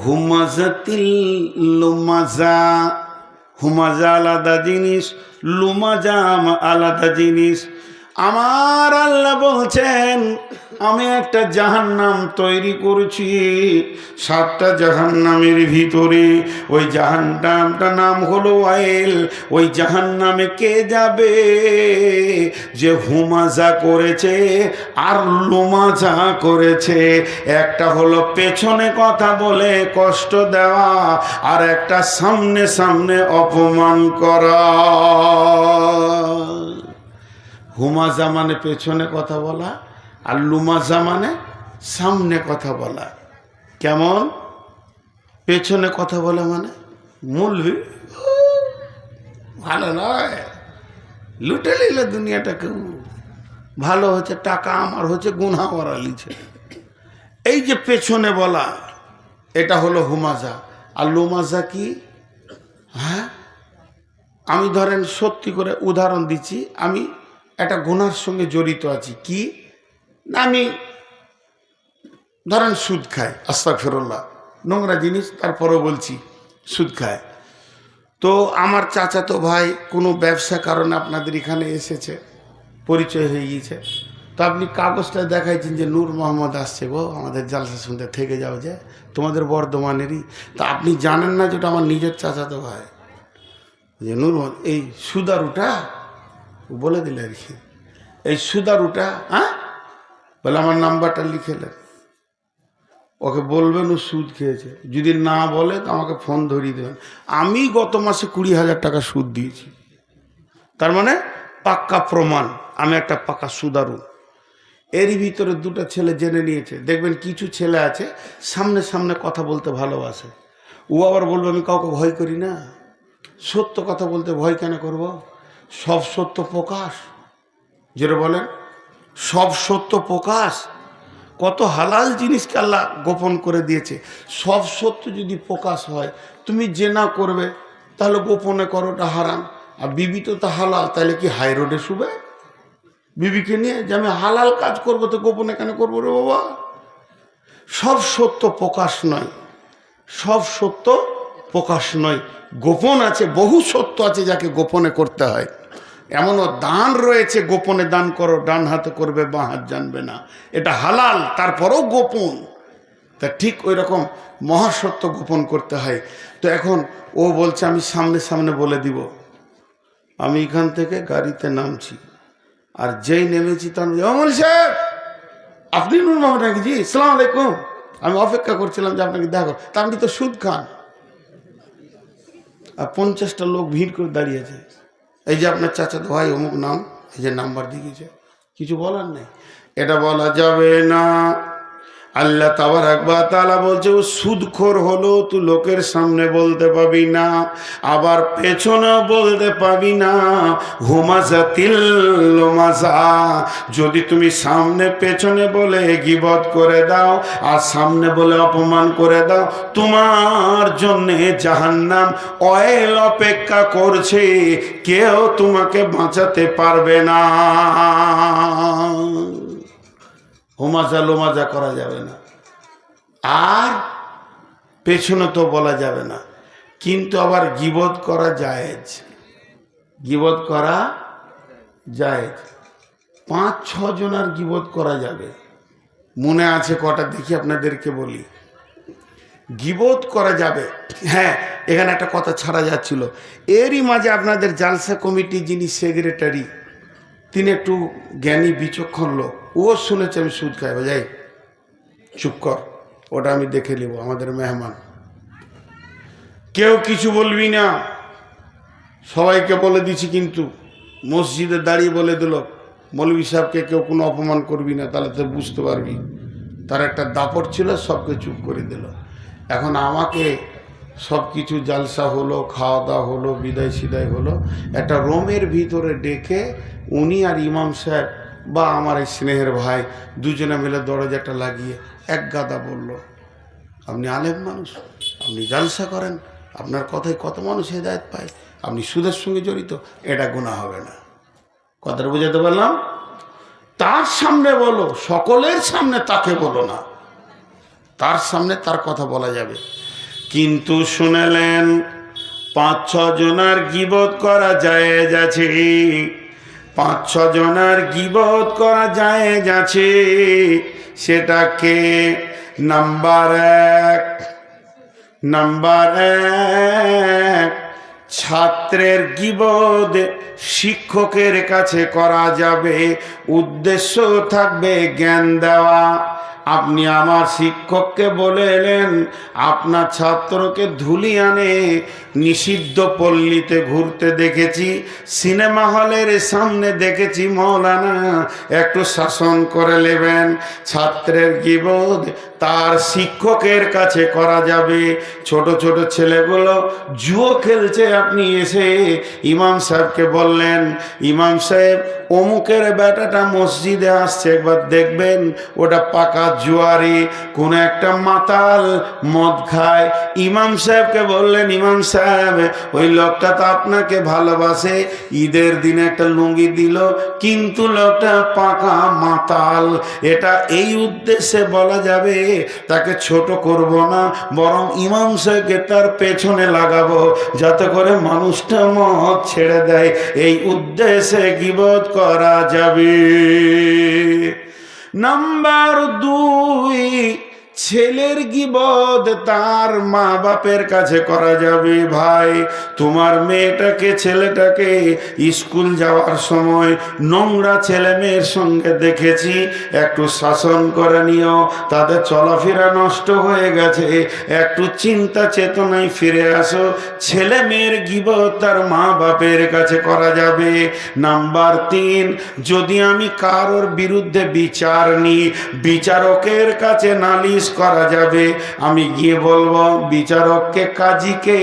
S1: হুমাজাতিল লুমাজা। হুমাজা আলাদা জিনিস, লুমাজা আলাদা জিনিস। আমার আল্লাহ বলছেন আমি একটা জাহান্নাম তৈরি করছি, 7টা জাহান্নামের ভিতরে। ওই জাহান্নামটা নাম হলো ওয়াইল। ওই জাহান্নামে কে যাবে? যে হুমাজা করেছে আর লুমাজা করেছে। একটা হলো পেছনে কথা বলে কষ্ট দেওয়া, আর একটা সামনে সামনে অপমান করা। হুমাজা মানে পেছনে কথা বলা, আর লুমাজা মানে সামনে কথা বলা। কেমন? পেছনে কথা বলা মানে মূলবি ভালো নয়, লুটে নিলে দুনিয়াটা কেউ। ভালো হচ্ছে টাকা আমার হচ্ছে, গুনাহ ওরা লিছে। এই যে পেছনে বলা, এটা হলো হুমাজা। আর লুমাজা কি? হ্যাঁ, আমি ধরেন সত্যি করে উদাহরণ দিচ্ছি, আমি একটা গুনার সঙ্গে জড়িত আছি। কি না, আমি ধরেন সুদ খাই, আস্তাগফিরুল্লাহ, নোংরা জিনিস, তারপরেও বলছি সুদ খায়। তো আমার চাচাতো ভাই কোনো ব্যবসা কারণে আপনাদের এখানে এসেছে, পরিচয় হয়ে গিয়েছে। তো আপনি কাগজটা দেখাইছেন যে নূর মোহাম্মদ আসছে গো আমাদের জালসা শুনতে, থেকে যাও যে তোমাদের বর্ধমানেরই। তা আপনি জানেন না যেটা আমার নিজের চাচাতো ভাই, যে নূর মোহাম্মদ এই সুদারুটা বলে দিলে আর কি, এই সুদারুটা। হ্যাঁ বলে আমার নাম্বারটা লিখেলেন, ওকে বলবেন ও সুদ খেয়েছে। যদি না বলে তো আমাকে ফোন ধরিয়ে দেবেন। আমি গত মাসে 20,000 টাকা সুদ দিয়েছি, তার মানে পাক্কা প্রমাণ আমি একটা পাক্কা সুদারু। এরই ভিতরে 2টা ছেলে জেনে নিয়েছে। দেখবেন কিছু ছেলে আছে সামনে সামনে কথা বলতে ভালোবাসে, ও আবার বলবে আমি কাউকে ভয় করি না। সত্য কথা বলতে ভয় কেন করব? সব সত্য প্রকাশ, যেটা বলেন সব সত্য প্রকাশ। কত হালাল জিনিসকে আল্লাহ গোপন করে দিয়েছে। সব সত্য যদি প্রকাশ হয়, তুমি জেনা করবে তাহলে গোপনে করোটা হারাম, আর বিবি তো হালাল, তাহলে কি হাই রোডে শুবে বিবিকে নিয়ে? যে আমি হালাল কাজ করবো তো গোপনে কেন করবো রে বাবা? সব সত্য প্রকাশ নয়, সব সত্য প্রকাশ নয়, গোপন আছে। বহু সত্য আছে যাকে গোপনে করতে হয়। এমনও দান রয়েছে গোপনে দান করো, ডান হাতে করবে বাঁ হাত জানবে না, এটা হালাল, তারপরেও গোপন। তা ঠিক ওই রকম মহাসত্য গোপন করতে হয়। তো এখন ও বলছে আমি সামনে সামনে বলে দিব। আমি এখান থেকে গাড়িতে নামছি, আর যেই নেমেছি তার অমল সাহেব আপনি নূর মোহাম্মদ নাকি? জি আসসালামু আলাইকুম, আমি অপেক্ষা করছিলাম যে আপনাকে দেখা কর। তা আপনি তো সুদ খান। আর 50টা লোক ভিড় করে দাঁড়িয়েছে। এই যে আপনার চাচাতো ভাই অমুক নাম, এই যে নাম্বার দিয়েছে, কিছু বলার নেই, এটা বলা যাবে না। আল্লাহ তাবারাক ওয়া তাআলা বলছে ও সুদখোর হলো, তুই লোকের সামনে বলতে পাবি না, আবার পেছনেও বলতে পাবি না। হুমাজাতিল লুমাজা, যদি তুমি সামনে পেছনে বলে গীবত করে দাও আর সামনে বলে অপমান করে দাও, তোমার জন্যে জাহান্নাম অয়েল অপেক্ষা করছে, কেউ তোমাকে বাঁচাতে পারবে না। তামাশা লোমাজা করা যাবে না, আর পেছনে তো বলা যাবে না। কিন্তু আবার গীবত করা জায়েজ, গীবত করা জায়েজ। 5-6 জনের গীবত করা যাবে। মনে আছে কটা দেখি আপনাদেরকে বলি। গীবত করা যাবে। হ্যাঁ, এখানে একটা কথা ছাড়া যাচ্ছিল। এরই মাঝে আপনাদের জালসা কমিটি যিনি সেক্রেটারি, তিনি একটু জ্ঞানী বিচক্ষণ লোক। ও শুনেছে আমি সুদ খাই। যাই চুপ কর, ওটা আমি দেখে নেব, আমাদের মেহমান। কেউ কিছু বলবি না, সবাইকে বলে দিছি। কিন্তু মসজিদে দাঁড়িয়ে বলে দিল, মৌলভী সাহেবকে কেউ কোনো অপমান করবি না, তাহলে তো বুঝতে পারবি। তার একটা দাপট ছিল, সবকে চুপ করে দিল। এখন আমাকে সব কিছু জালসা হলো, খাওয়া দাওয়া হলো, বিদায় সিদায় হলো, একটা রোমের ভিতরে ডেকে উনি আর ইমাম সাহেব বা আমার এই স্নেহের ভাই দুজনে মিলে দরজাটা লাগিয়ে এক গাদা বলল, আপনি আলেম মানুষ, আপনি জালসা করেন, আপনার কথায় কত মানুষ হেদায়েত পায়, আপনি সুদের সঙ্গে জড়িত, এটা গুনাহ হবে না। কথাটা বুঝাতে পারলাম? তার সামনে বলো, সকলের সামনে তাকে বলো না, তার সামনে তার কথা বলা যাবে। কিন্তু শুনেলেন 5-6 জনের গীবত করা জায়েজ আছে, 5-6 জনের গীবত করা জায়েজ আছে। সেটাকে নাম্বার 1 ছাত্রের গীবত শিক্ষকের কাছে করা যাবে, উদ্দেশ্য থাকবে জ্ঞান দেওয়া। আপনি আমার শিক্ষককে বলে এলেন, আপনার ছাত্রকে ধুলিয়ানে নিষিদ্ধ পল্লীতে ঘুরতে দেখেছি, সিনেমা হলের সামনে দেখেছি, মৌলানা একটু শাসন করে নেবেন। ছাত্রের গীবত তার শিক্ষকের কাছে করা যাবে। ছোট ছোট ছেলেগুলো জুয়ো খেলছে, আপনি এসে ইমাম সাহেবকে বললেন, ইমাম সাহেব অমুকের বেটাটা মসজিদে আসছে, একবার দেখবেন, ওটা পাকা জুয়ারি, কোন একটা মাতাল মদ খায়। ইমাম সাহেবকে বললেন, ইমাম সাহেব ওই লোকটা তো আপনাকে ভালোবাসে, ঈদের দিনে একটা লুঙ্গি দিল, কিন্তু লোকটা পাকা মাতাল। এটা এই উদ্দেশ্যে বলা যাবে, তাকে ছোট করব না, বরং ইমাম সাহেবকে তার পেছনে লাগাবো, যাতে করে মানুষটা মদ ছেড়ে দেয়। এই উদ্দেশ্যে গীবত করা যাবে। নাম্বার 2, ছেলের গীবত তার মা বাপের কাছে করা যাবে। ভাই, তোমার মেয়েটাকে ছেলেটাকে স্কুল যাওয়ার সময় নোংরা ছেলে মেয়ের সঙ্গে দেখেছি, একটু শাসন করে নিও, তাদের চলাফেরা নষ্ট হয়ে গেছে, একটু চিন্তা চেতনায় ফিরে আসো। ছেলে মেয়ের গীবত তার মা বাপের কাছে করা যাবে। নাম্বার 3, যদি আমি কারোর বিরুদ্ধে বিচার নিই, বিচারকের কাছে নালিশ করা যাবে। আমি গিয়ে বলবো বিচারককে, কাজীকে,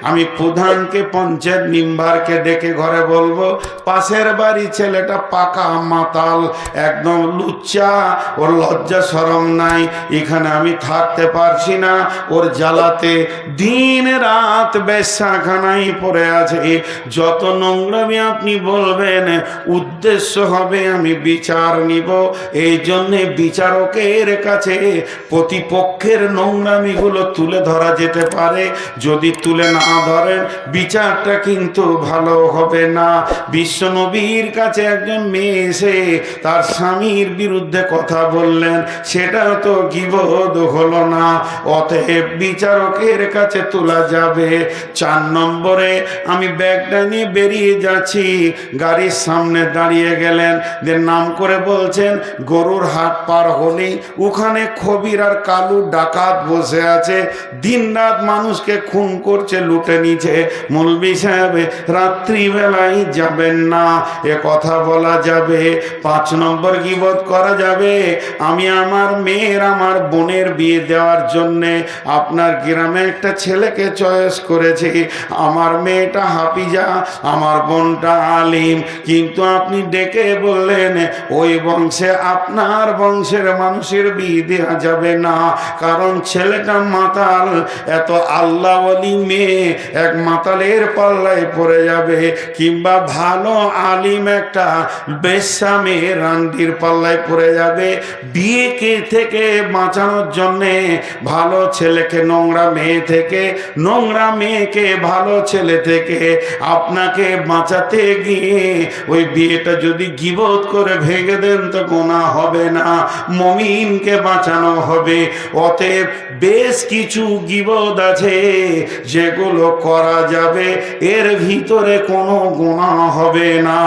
S1: আমি প্রধানকে, পঞ্চায়েত মেম্বারকে ডেকে ঘরে বলবো, পাশের বাড়ি ছেলেটা পাকা মাতাল, একদম লুচ্চা, ওর লজ্জা শরম নাই, এখানে আমি থাকতে পারছি না, ওর জ্বালাতে দিন রাত বেশ্যাখানায় পড়ে আছে। যত নোংরামি আপনি বলবেন, উদ্দেশ্য হবে আমি বিচার নিব। এই জন্যে বিচারকের কাছে প্রতিপক্ষের নোংরামিগুলো তুলে ধরা যেতে পারে। যদি তুলে না ধরেন, বিচারটা কিন্তু ভালো হবে না। বিশ্ব নবীর কাছে একজন মেয়ে এসে তার স্বামীর বিরুদ্ধে কথা বললেন, সেটা তো গীবত হলো না, অতএব বিচারকের কাছে তোলা যাবে। 4 নম্বরে, আমি ব্যাগটা নিয়ে বেরিয়ে যাচ্ছি, গাড়ির সামনে দাঁড়িয়ে গেলেন, নাম করে বলছেন, গরুর হাট পার হলেই ওখানে খবির আর কালু ডাকাত বসে আছে, দিন রাত মানুষকে খুন করছে, লুটে নিচ্ছে। মৌলভী সাহেব রাত্রিবেলায় যাবেন না, এ কথা বলা যাবে। 5 নম্বর গীবত করা যাবে, আমি আমার মেয়ের, আমার বোনের বিয়ে দেওয়ার জন্যে আপনার গ্রামে একটা ছেলেকে চয়েস করেছি। আমার মেয়েটা হাফিজা, আমার বোনটা আলিম, কিন্তু আপনি ডেকে বললেন ওই বংশে, আপনার বংশের মানুষের বিয়ে দেওয়া যাবে না, কারণ ছেলেটা মাতাল। এত আল্লাহ ওয়ালি মেয়ে এক মাতালের পাল্লায় পড়ে যাবে, কিংবা ভালো আলিম একটা বেশ্যা মেয়ে রান্ডির পাল্লায় পড়ে যাবে। বিয়েকে থেকে বাঁচানোর জন্যে ভালো ছেলেকে নোংরা মেয়ে থেকে, নোংরা মেয়েকে ভালো ছেলে থেকে আপনাকে বাঁচাতে গিয়ে ওই বিয়েটা যদি গীবত করে ভেঙে দেন তো গুনাহ হবে না, মুমিনকে বাঁচানো হবে। অতএব বেশ কিছু গীবত আছে যেগুলো করা যাবে, এর ভিতরে কোনো গুনাহ হবে না।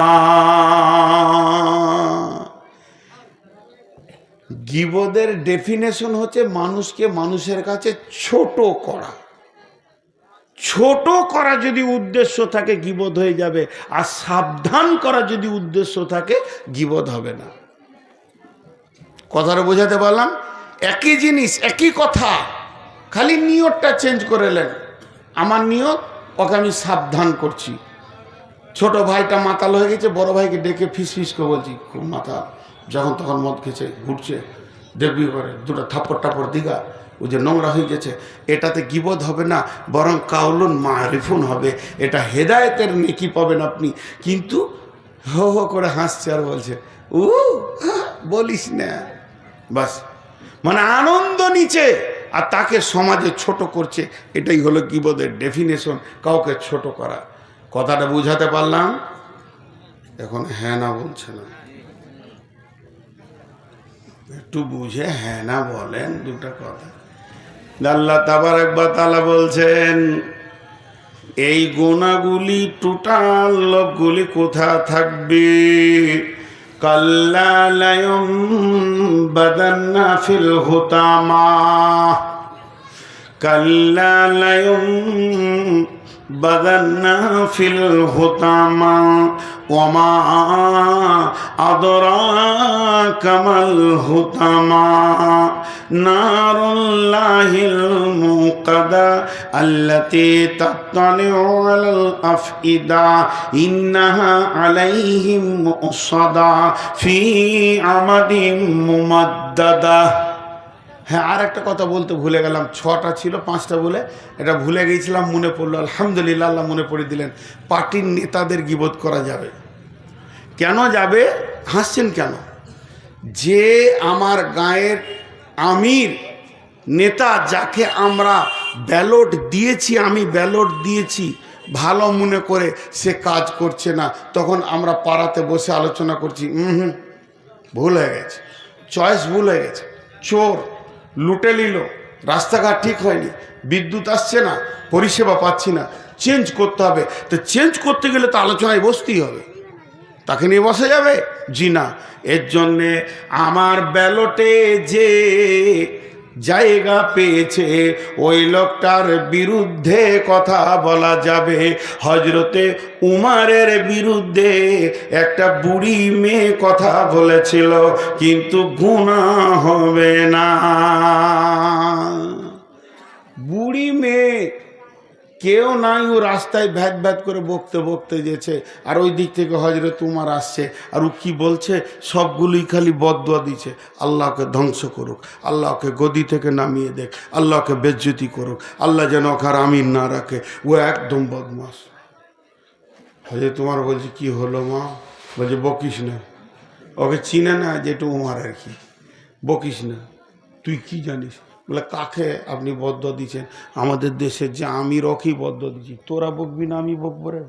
S1: গীবতের ডেফিনেশন হচ্ছে মানুষকে মানুষের কাছে ছোট করা। ছোট করা যদি উদ্দেশ্য থাকে গীবত হয়ে যাবে, আর সাবধান করা যদি উদ্দেশ্য থাকে গীবত হবে না। কথাটা বোঝাতে পারলাম? একই জিনিস, একই কথা, খালি নিয়তটা চেঞ্জ করে নেন। আমার নিয়ত, ওকে আমি সাবধান করছি। ছোট ভাইটা মাতাল হয়ে গেছে, বড় ভাইকে ডেকে ফিস ফিস করে বলছি, খুব মাথা, যখন তখন মদ খেয়েছে, ঘুরছে, দেখবি করে দুটো থাপ্পড় টাপড় দিঘা, ও যে নোংরা হয়ে গেছে। এটাতে গীবত হবে না, বরং কাউলুন মারিফুন হবে। এটা হেদায়েতের নেকি পাবেন আপনি। কিন্তু হো হো করে হাসছে আর বলছে বলিস না, বাস, মানে আনন্দ নিচে, আর তাকে সমাজে ছোট করছে। এটাই হলো গীবতের ডেফিনেশন, কাউকে ছোট করা। কথাটা বুঝাতে পারলাম? এখন হ্যাঁ না বলছে না, একটু বুঝে হ্যাঁ না বলেন দুটা কথা। আল্লাহ তাবারক ওয়া তাআলা বলছেন এই গুনাহগুলি টোটাল লোকগুলি কোথা থাকবে? কাল্লা লা ইউমবাদান্না ফিল হুতামা, কাল্লা লা ইউমবাদান্না ফিল হুতামা ওমা আদরাকা মাল হুতামা নারুল্লাহিল মুকাদা আল্লাতী তাত্তালিউ আলাল আফইদা ইন্নাহা আলাইহিম মুসাদা ফি আমাদিম মুমাদ্দাদা। হ্যাঁ, আর একটা কথা বলতে ভুলে গেলাম, 6টা ছিল 5টা বলে এটা ভুলে গিয়েছিলাম, মনে পড়লো, আলহামদুলিল্লাহ, আল্লাহ মনে পড়ে দিলেন। পার্টির নেতাদের গীবত করা যাবে? কেন যাবে? হাসছেন কেন? যে আমার গায়ের আমির নেতা, যাকে আমরা ব্যালট দিয়েছি, আমি ব্যালট দিয়েছি ভালো মনে করে, সে কাজ করছে না, তখন আমরা পাড়াতে বসে আলোচনা করছি ভুল হয়ে গেছে, চয়েস ভুল হয়ে গেছে, চোর লুটে নিল, রাস্তাঘাট ঠিক হয়নি, বিদ্যুৎ আসছে না, পরিষেবা পাচ্ছি না, চেঞ্জ করতে হবে। তো চেঞ্জ করতে গেলে তো আলোচনায় বসতেই হবে, তাকে নিয়ে বসা যাবে? জি না। এর জন্যে আমার ব্যালটে যে জায়গা পেয়েছে ওই লোকটার বিরুদ্ধে কথা বলা যাবে। হজরতে উমারের বিরুদ্ধে একটা বুড়ি মেয়ে কথা বলেছিল, কিন্তু গুনাহ হবে না। বুড়ি মেয়ে কেউ নাই, ও রাস্তায় ভ্যাত ভ্যাত করে বকতে বকতে যেছে, আর ওই দিক থেকে হজরত উমার আসছে, আর ও কি বলছে? সবগুলোই খালি বদদুয়া দিচ্ছে, আল্লাহকে ধ্বংস করুক, আল্লাহকে গদি থেকে নামিয়ে দেখ, আল্লাহকে বেজ্জতি করুক, আল্লাহ যেন ওখার আমিন না রাখে। ও একদম বদমাস। হজরত উমার বলছে কি হলো মা? বলছে বকিস না, ওকে চিনে না যেটু উমার আর কি, বকিস না, তুই কি জানিস? বলে কাকে আপনি বদদুয়া দিচ্ছেন? আমাদের দেশের যে আমির, ওকেই বদদুয়া দিচ্ছি। তোরা বকবি না আমি বকবো রে?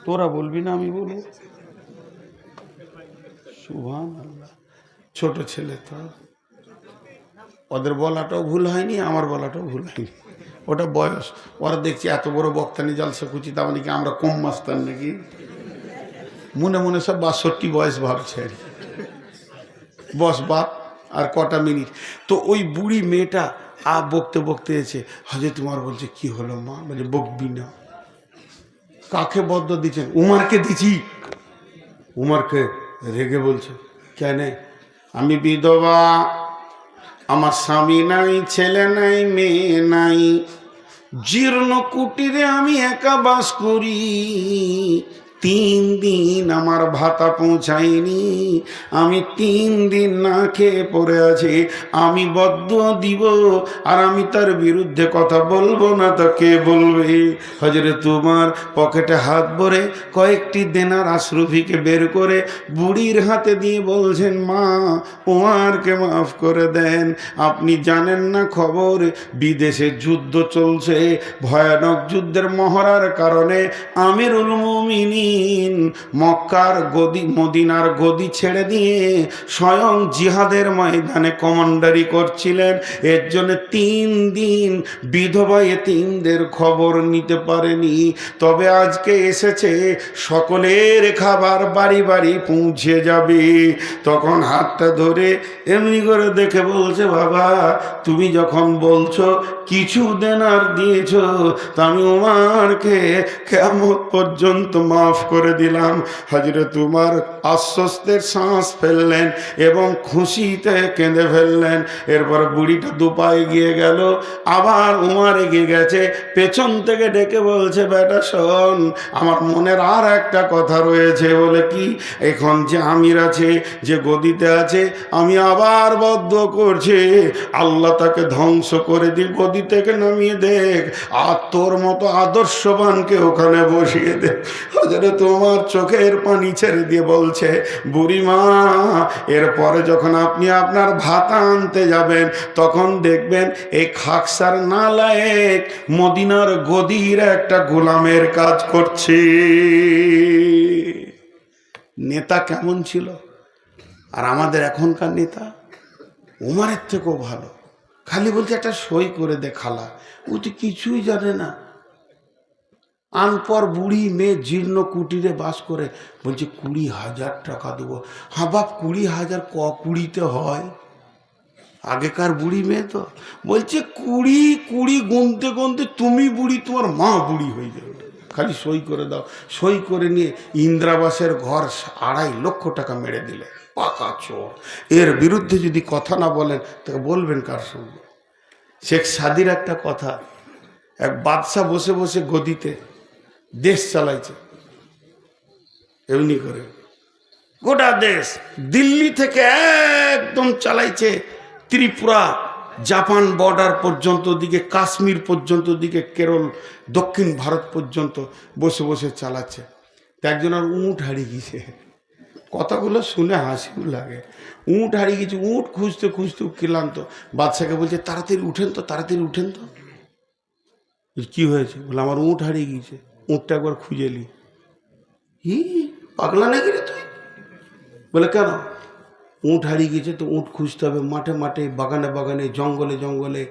S1: তোরা বলবি না আমি বলবো? সুবহানাল্লাহ। ছোট ছেলে তো, ওদের বলাটাও ভুল হয়নি, আমার বলাটাও ভুল হয়নি, ওটা বয়স। ওরা দেখছি এত বড় বক্তানি জলসা কুচি, তার মানে কি আমরা কম মাস্তান নাকি? মনে মনে সব 62 বয়স ভাবছে। বস বাপ, আর কটা মিনিট। তো ওই বুড়ি মেয়েটা বকতে বকতে এসে হজরত উমার বলছে কি হলো মা? বলে বকবি না। কাকে বদদুয়া দিচ্ছেন? উমারকে দিচ্ছি। উমারকে রেগে বলছে কেন? আমি বিধবা, আমার স্বামী নাই, ছেলে নাই, মেয়ে নাই, জীর্ণ কুটিরে আমি একা বাস করি, 3 দিন আমার ভাতা পৌঁছায়নি, আমি 3 দিন না খেয়ে পড়ে আছি, আমি বদদুয়া দিব আর আমি তার বিরুদ্ধে কথা বলবো না তো কে বলবে? হযরত উমর পকেটে হাত ভরে কয়েকটি দেনার আশরফিকে বের করে বুড়ির হাতে দিয়ে বলছেন, মা উমরকে মাফ করে দেন, আপনি জানেন না খবর, বিদেশে যুদ্ধ চলছে, ভয়ানক যুদ্ধের মহড়ার কারণে আমিরুল মুমিনিন মক্কার গদি মদিনার গদি ছেড়ে দিয়ে স্বয়ং জিহাদের ময়দানে কমান্ডারি করছিলেন, এর জন্য 3 দিন বিধবা এতিমদের খবর নিতে পারেনি। তবে আজকে এসেছে, সকলের খাবার বাড়ি বাড়ি পৌঁছে যাবে। তখন হাতটা ধরে এমনি করে দেখে বলছে, বাবা তুমি যখন বলছো কিছু দেনার দিয়েছ, তা আমি উমরকে কিয়ামত পর্যন্ত মাফ করে দিলাম। হযরত উমর আশ্বস্তের শ্বাস ফেললেন এবং খুশিতে কেঁদে ফেললেন। এরপর বুড়িটা দুপায়ে গিয়ে গেল, আবার উমর এগিয়ে গেছে, পেছন থেকে ডেকে বলছে, বেটা শোন, আমার মনের আর একটা কথা রয়েছে। বলে কি? এখন যে আমির আছে, যে গদিতে আছে, আমি আবার বদদুয়া করছি, আল্লাহ তাকে ধ্বংস করে দিয়ে গদি থেকে নামিয়ে দেখ, আর তোর মতো আদর্শবানকে ওখানে বসিয়ে দে। হযরত ওমর চোখের পানি ছেড়ে দিয়ে বলছে, বুড়িমা এরপরে যখন আপনি আপনার ভাতা আনতে যাবেন, তখন দেখবেন এই খাকসার নালায়েক মদিনার গদির একটা গোলামের কাজ করছে। নেতা কেমন ছিল? আর আমাদের এখনকার নেতা উমরের থেকেও ভালো। খালি বলছে একটা সই করে দে খালা, ও তো কিছুই জানে না। আনপর বুড়ি মেয়ে জীর্ণ কুটিরে বাস করে, বলছে 20,000 টাকা দেবো। হ্যাঁ বাপ, 20,000 কুড়িতে হয়? আগেকার বুড়ি মেয়ে তো বলছে 20 গুনতে গুনতে তুমি বুড়ি, তোমার মা বুড়ি হয়ে যাবে, খালি সই করে দাও। সই করে নিয়ে ইন্দিরাবাসের ঘর 2.5 লক্ষ টাকা মেরে দিলে। পাকা চোর। এর বিরুদ্ধে যদি কথা না বলেন তাকে বলবেন কার সঙ্গে? শেখ সাদির একটা কথা, এক বাদশা বসে বসে গদিতে দেশ চালাইছে, এমনি করে গোটা দেশ, দিল্লি থেকে একদম চালাইছে ত্রিপুরা, জাপান বর্ডার পর্যন্ত দিকে, কাশ্মীর পর্যন্ত দিকে, কেরল, দক্ষিণ ভারত পর্যন্ত বসে বসে চালাচ্ছে। একজনের উঁট হারিয়ে গেছে। কথাগুলো শুনে হাসিও লাগে। উঁট হারিয়ে গেছে, উঁট খুঁজতে খুঁজতে ক্লান্ত। বাদশাকে বলছে, তাড়াতাড়ি উঠেন তো, তাড়াতাড়ি উঠেন তো। কি হয়েছে? বলে, আমার উঁট হারিয়ে গিয়েছে, উঁটটা একবার খুঁজে নি। পাগলা নাকি রে তুই? বলে, কেন? উঁট হারিয়ে গেছে তো উঁট খুঁজতে হবে, মাঠে মাঠে, বাগানে বাগানে, জঙ্গলে জঙ্গলে,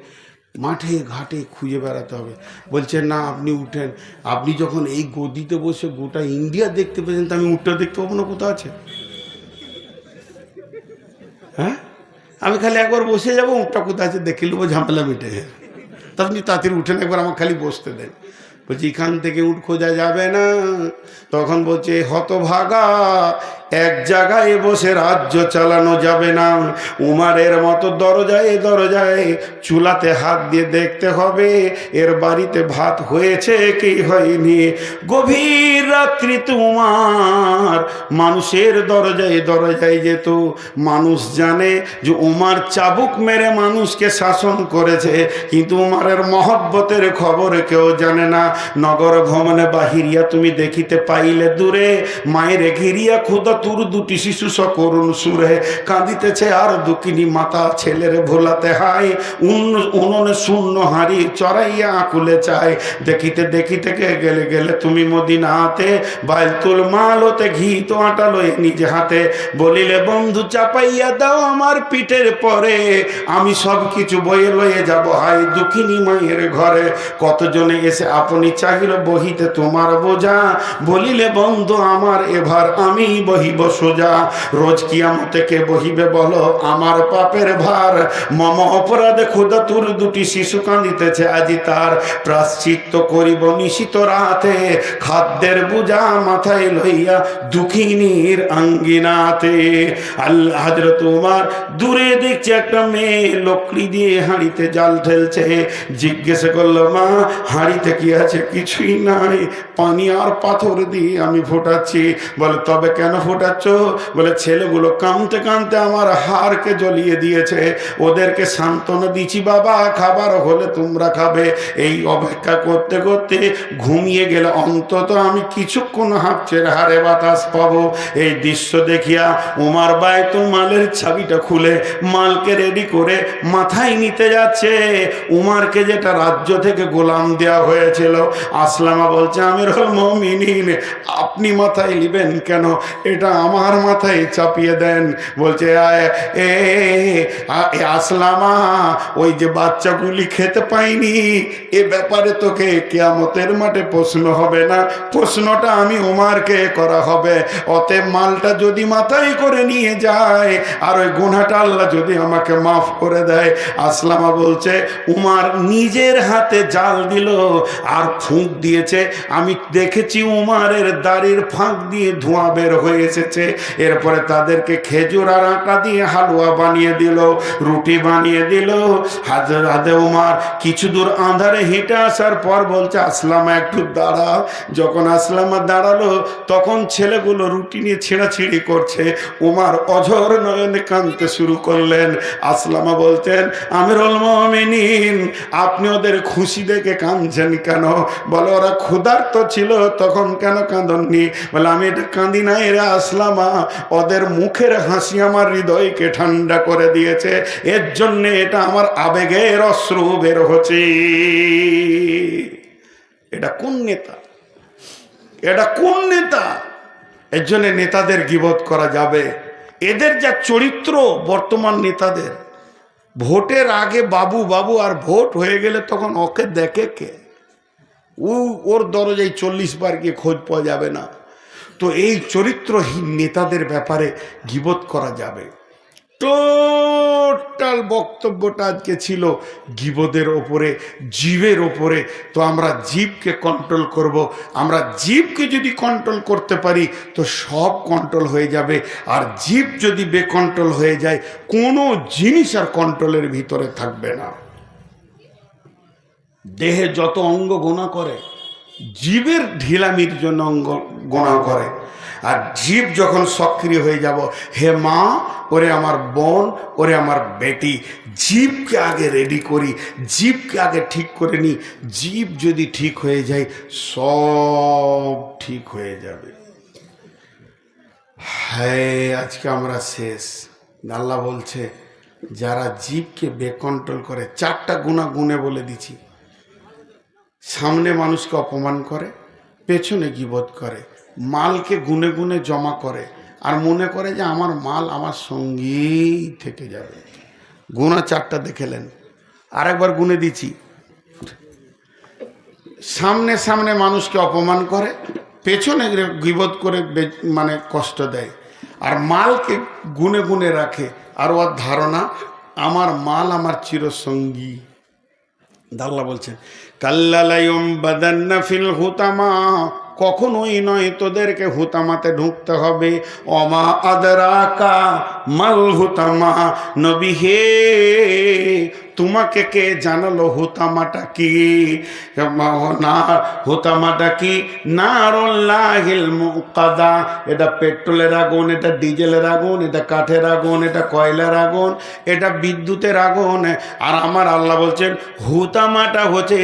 S1: মাঠে ঘাটে খুঁজে বেড়াতে হবে। বলছে, না আপনি উঠেন, আপনি যখন এই গদিতে বসে গোটা ইন্ডিয়া দেখতে পেয়েছেন, তো আমি উঠটা দেখতে পাবো না কোথাও আছে? হ্যাঁ, আমি খালি একবার বসে যাবো, উঠটা কোথায় আছে দেখে নেবো, ঝামেলা মিটে যাবে। তা আপনি তাড়াতাড়ি উঠেন, একবার আমাকে খালি বসতে দেন। বলছি, এখান থেকে উঠ খোঁজা যাবে না। তখন বলছে, হতভাগা, এক জায়গায় বসে রাজ্য চালানো যাবে না। উমারের মতো দরজায় দরজায় চুলাতে হাত দিয়ে দেখতে হবে এর বাড়িতে ভাত হয়েছে কি হয়নি। গভীর রাত্রিতে উমার মানুষের দরজায় দরজায় যেত। মানুষ জানে যে উমার চাবুক মেরে মানুষকে শাসন করেছে, কিন্তু উমারের মহব্বতের খবর কেউ জানে না। নগর ভ্রমণে বাহিরিয়া তুমি দেখিতে পাইলে দূরে, মায়ের ঘিরিয়া ক্ষুদা তুর 2টি শিশু সকরুণ সুরে কাঁদিতেছে, আর দুঃখিনী মাতা ছেলের ভোলাতে হাই। উনুনে শূন্য হাঁড়ি চড়াইয়া আকুলে চায়। দেখিতে দেখিতে গেলে গেলে তুমি মদিনাতে, বাইতুল মাল হতে ঘি তো আটা লয়ে নিজে হাতে। বলিলে, বন্ধু চাপাইয়া দাও আমার পিঠের পরে, আমি সব কিছু বয়ে লয়ে যাব হাই দুঃখিনী মায়ের ঘরে। কতজনে এসে আপনি চাহিল বহিতে তোমার বোঝা, বলিলে বন্ধু আমার এবার আমি বহি রহিব সোজা। রোজ কিয়ামতে কে বহিবে বলো আমার পাপের ভার, মম অপরাধে খোদা তোর দুটি শিশু কাঁদিতেছে, আজি তার প্রাশ্চিত্য করিব নিশিত রাতে, খাদ্যের বোঝা মাথায় লইয়া দুঃখিনীর আঙ্গিনাতে। আল্লাহ হযরত উমর দূরে দেখছে একটা মেয়ে লকড়ি দিয়ে হাঁড়িতে জাল ঢেলছে। জিজ্ঞেস করলো মা হাঁড়িতে কি আছে? কিছুই নাই, পানি আর পাথর দিয়ে আমি ফোটাচ্ছি। বলে তবে কেন ফোটাচ্ছ? বলে ছেলেগুলো কাঁদতে কাঁদতে আমার হাড়কে জ্বলিয়ে দিয়েছে, ওদেরকে সান্ত্বনা দিচ্ছি বাবা খাবার হলে তোমরা খাবে। এই অপেক্ষা করতে করতে ঘুমিয়ে গেলে অন্তত আমি কিছুক্ষণ হাঁপছের হারে বাতাস পাবো। এই দৃশ্য দেখিয়া উমর বাইতুল মালের চাবিটা খুলে মালকে রেডি করে মাথায় নিতে যাচ্ছে। উমরকে যেটা রাজ্য থেকে গোলাম দেওয়া হয়েছিল, আসলামা বলছে আমিরুল মুমিনিন আপনি মাথায় নেবেন কেন? এটা আমার মাথায় চাপিয়ে দেন। বলছে আসলামা ওই যে বাচ্চাগুলি খেতে পাইনি এ ব্যাপারে তোকে কিয়ামতের মাঠে প্রশ্ন হবে না, প্রশ্নটা আমি উমরকে করা হবে। অতএব মালটা যদি মাথায় করে নিয়ে যায় আর ওই গুনাহটা আল্লাহ যদি আমাকে মাফ করে দেয়। আসলামা বলছে উমর নিজের হাতে জাল দিল আর ফুঁক দিয়েছে, আমি দেখেছি উমরের দাড়ির ফাঁক দিয়ে ধোঁয়া বের হয়ে এসেছে। এরপরে তাদেরকে খেজুর আর আটা দিয়ে হালুয়া বানিয়ে দিল, রুটি বানিয়ে দিল। হাজরাতে উমর কিছু দূর আঁধারে হেঁটে আসার পর বলছে আসলামা একটু দাঁড়া। যখন আসলামা দাঁড়ালো তখন ছেলেগুলো রুটি নিয়ে ছেঁড়াছিঁড়ি করছে। উমর অঝর নয়নে কাঁদতে শুরু করলেন। আসলামা বলতেন আমিরুল মুমিনিন আপনি ওদের খুশি দেখে কাঁদছেন কেন? বলে ওরা ক্ষুধার্ত ছিল তখন কেন কাঁদননি? বলে আমি এটা কাঁদি না এরা আসলামা, ওদের মুখের হাসি আমার হৃদয়কে ঠান্ডা করে দিয়েছে, এর জন্যে এটা আমার আবেগের অশ্রু বের হচ্ছে। এটা কোন নেতা? এটা কোন নেতা? এর জন্য নেতাদের গীবত করা যাবে। এদের যা চরিত্র বর্তমান নেতাদের, ভোটের আগে বাবু বাবু আর ভোট হয়ে গেলে তখন ওকে দেখে কে? ওর দরজায় 40 বার গিয়ে খোঁজ পাওয়া যাবে না। তো এই চরিত্রহীন নেতাদের ব্যাপারে গীবত করা যাবে। টোটাল বক্তব্যটা আজকে ছিল গীবতের ওপরে, জীবের ওপরে। তো আমরা জীবকে কন্ট্রোল করব। আমরা জীবকে যদি কন্ট্রোল করতে পারি তো সব কন্ট্রোল হয়ে যাবে। আর জীব যদি বেকন্ট্রোল হয়ে যায় কোনো জিনিস আর কন্ট্রোলের ভিতরে থাকবে না। দেহে যত অঙ্গ গোনা করে জীবের ঢিলামির জন্য অঙ্গ গোনা করে। আর জীব যখন সক্রিয় হয়ে যাব, হে মা ওরে আমার বোন ওরে আমার বেটি, জীবকে আগে রেডি করি, জীবকে আগে ঠিক করে নিই। জীব যদি ঠিক হয়ে যায় সব ঠিক হয়ে যাবে। হ্যাঁ আজকে আমরা শেষ। আল্লাহ বলছে যারা জীবকে বেকন্ট্রোল করে, 4টা গুনাহ গুনে বলে দিছি। সামনে মানুষকে অপমান করে, পেছনে গীবত করে, মালকে গুনে গুনে জমা করে আর মনে করে যে আমার মাল আমার সঙ্গেই থেকে যাবে। গুনাহ 4টা দেখেলেন। আরেকবার গুনে দিচ্ছি। সামনে সামনে মানুষকে অপমান করে, পেছনে গীবত করে মানে কষ্ট দেয়, আর মালকে গুনে গুনে রাখে। আর ওর ধারণা আমার মাল আমার চিরসঙ্গী। আল্লাহ বলছেন কাল্লালায়ুম বাদান্না ফিল হুতামা, কখনোই নয় তোদেরকে হুতামাতে ঢুকতে হবে। অমা আদরাকা মাল হুতামা, নবী হে তোমাকে কে জানালো হুতামাটা কি? না হুতামাটা কি? নারুল্লাহিল মুকাদা, এটা পেট্রোলের আগুন, এটা ডিজেলের আগুন, এটা কাঠের আগুন, এটা কয়লার আগুন, এটা বিদ্যুতের আগুন। আর আমার আল্লাহ বলছেন হুতামাটা হচ্ছে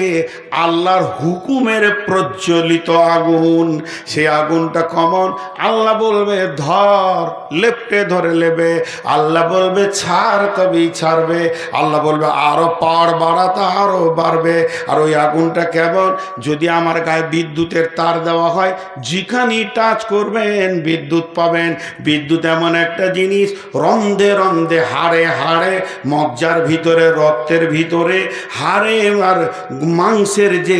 S1: আল্লাহর হুকুমের প্রজ্বলিত আগুন। সেই আগুনটা কমন। আল্লাহ বলবে ধর, লেপটে ধরে নেবে। আল্লাহ বলবে ছাড়, তবেই ছাড়বে। আল্লাহ বলবে আরো পাওয়ার বাড়াতে আরো বাড়বে। আর ওই আগুনটা কেমন? যদি আমার গায়ে বিদ্যুতের তার দেওয়া হয়, যেখানে টাচ করবেন বিদ্যুৎ পাবেন। বিদ্যুৎ এমন একটা জিনিস, রন্ধে রন্ধে হাড়ে হাড়ে, মজ্জার ভিতরে রক্তের ভিতরে, হাড়ে আর মাংসের যে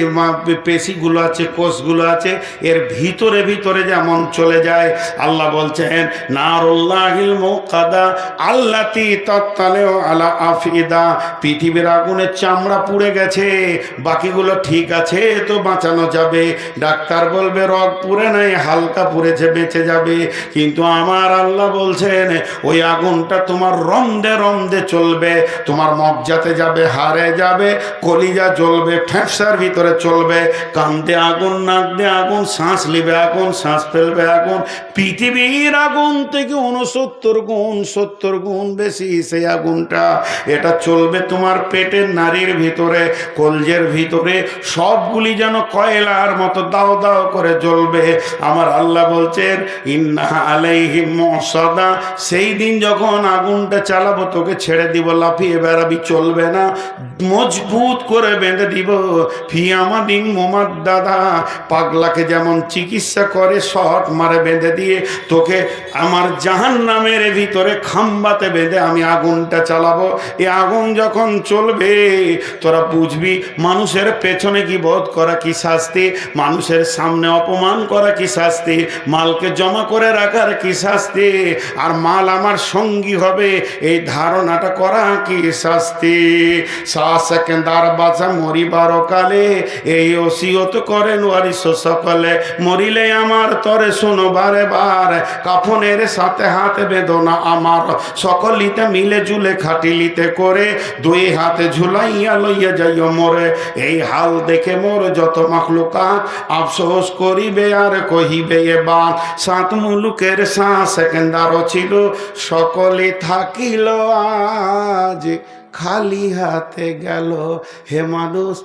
S1: পেশিগুলো আছে, কোষগুলো আছে, এর ভিতরে ভিতরে যেমন চলে যায়। আল্লাহ বলছেন নারুল্লাহিল মুকাদা আল্লাতি তাত্তালিউ আলা আফিদা, পৃথিবীর আগুনের চামড়া পুড়ে গেছে, বাকিগুলো ঠিক আছে তো বাঁচানো যাবে। ডাক্তার বলবে রগ পুড়ে নাই, হালকা পুড়েছে, বেঁচে যাবে। কিন্তু আমার আল্লাহ বলছেন ওই আগুনটা তোমার রমদে রমদে চলবে, তোমার মজ্জাতে যাবে, হাড়ে যাবে, কলিজা জ্বলবে, ফ্যাঁপসার ভিতরে চলবে, কান্দে আগুন, নাক দিয়ে আগুন, শ্বাস নিবে আগুন, শ্বাস ফেলবে আগুন। পৃথিবীর আগুন থেকে 69 গুণ বেশি সেই আগুনটা। এটা চলবে তোমার পেটের নারীর ভিতরে, কলজের ভিতরে, সবগুলি যেন কয়লার মতো দাও দাও করে জ্বলবে। আমার আল্লাহ বলছেন ইন্না আলাইহিম মুসাদা, সেই দিন যখন আগুনটা চালাবো তোকে ছেড়ে দিব, লাফিয়ে বেড়াবি, চলবে না, মজবুত করে বেঁধে দিব। ফিয়ামাদিন মুমাদ্দাদা, পাগলাকে যেমন চিকিৎসা করে শট মারে বেঁধে দিয়ে, তোকে আমার জাহান্নামের ভিতরে খাম্বাতে বেঁধে আমি আগুনটা চালাবো। এই আগুন যখন চলবে তোরা বুঝবি মানুষের পেছনে গীবত করা কি শাস্তি, মানুষের সামনে অপমান করা কি শাস্তি, মালকে জমা করে রাখার কি শাস্তি, আর মাল আমার সঙ্গী হবে এই ধারণাটা করা কি শাস্তি। সেকেন্দার বাঁচা মরিবার কালে এই ওসিয়ত করেন ওয়ারিস সকলে, মরিলে আমার তরে শোনো বারে বার, কাফনের সাথে হাত বেদনা আমার, সকলিতে মিলে জুলে খাটিলিতে করে, দুই হাতে ঝুলাইয়া লইয়া যাইও মোরে। এই হাল দেখে মোর যত মাখলুকাত আফসোস করিবে আর কহিবে এবার, 7 মুলুকের সেকেন্দারও ছিল, সকলে থাকিল আজ খালি হাতে গেল। হে মানুষ,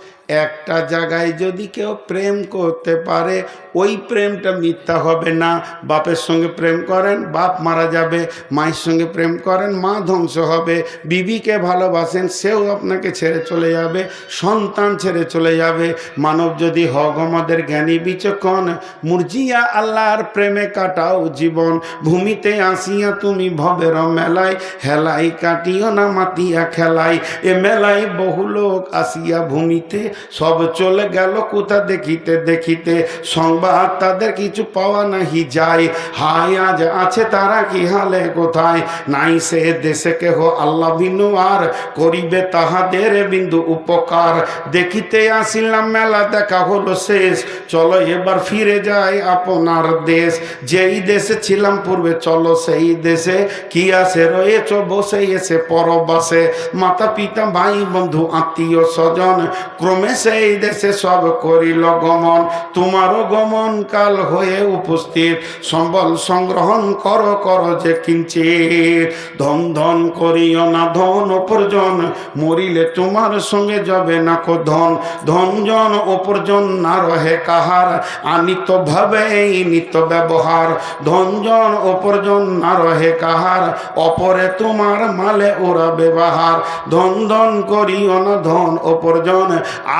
S1: একটা জায়গায় যদি কেউ প্রেম করতে পারে ওই প্রেমটা মিথ্যা হবে না। বাপের সঙ্গে প্রেম করেন, বাপ মারা যাবে, মায়ের সঙ্গে প্রেম করেন, মা ধ্বংস হবে, বিবিকে ভালোবাসেন, সেও আপনাকে ছেড়ে চলে যাবে, সন্তান ছেড়ে চলে যাবে। মানব যদি হক আমাদের জ্ঞানী বিচক্ষণ, মুরজিয়া আল্লাহর প্রেমে কাটাও জীবন, ভূমিতে আসিয়া তুমি ভবের মেলায়, হেলাই কাটিও না মাতিয়া খেলাই। এ মেলায় বহু লোক আসিয়া ভূমিতে, সব চলে গেল কোথা দেখিতে দেখিতে, সংবাদ তাদের কিছু পাওয়া নাহি যায়। হায় আজ আছে তারা কি হালে কোথায়, নাই সে দেশে কেহ আল্লাহ বিনু আর করিবে তাহাদের বিন্দু উপকার। দেখিতে আসিলাম মেলা দেখা হলো শেষ, চলো এবার ফিরে যাই আপনার দেশ। যেই দেশে ছিলাম পূর্বে চলো সেই দেশে, কি আছে রয়েছ বসে এসে পরবাসে, মাতা পিতা ভাই বন্ধু আত্মীয় স্বজন, ক্রমে সেই দেশে সব করিল গমন। তোমারও গমন কাল হয়ে উপস্থিত, সম্বল সংগ্রহণ করো করো যে কিঞ্চিত। ধন ধন করিও না ধন উপার্জন, মরিলে তোমার সঙ্গে যাবে না কো ধন। ধন জন উপার্জন না রহে কাহার, আনিত ভাবে এই নিত ব্যবহার। ধন জন উপার্জন না রহে কাহার, অপরে তোমার মালে ওরা ব্যবহার। ধন ধন করিও না ধন উপার্জন,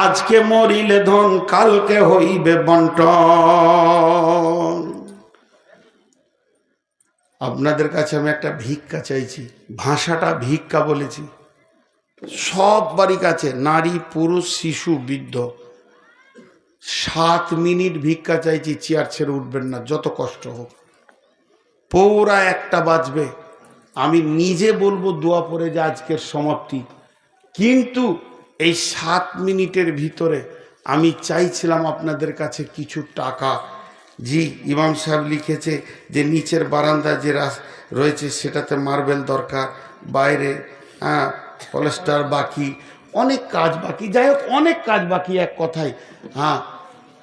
S1: আজকে মরিলে ধন কালকে হইবে বন্টন। আপনাদের কাছে আমি একটা ভিক্ষা চাইছি, ভাষাটা ভিক্ষা বলেছি। সব বাড়ি কাছে নারী পুরুষ শিশু বৃদ্ধ 7 মিনিট ভিক্ষা চাইছি, চেয়ার ছেড়ে উঠবেন না যত কষ্ট হোক। পৌরা 1টা বাজবে, আমি নিজে বলবো দোয়া পড়ে যে আজকের সমাপ্তি। কিন্তু এই 7 মিনিটের ভিতরে আমি চাইছিলাম আপনাদের কাছে কিছু টাকা। জি, ইমাম সাহেব লিখেছে যে নিচের বারান্দা যে রয়েছে সেটাতে মার্বেল দরকার, বাইরে পলেস্টার বাকি, অনেক কাজ বাকি, যাই হোক অনেক কাজ বাকি এক কথায়।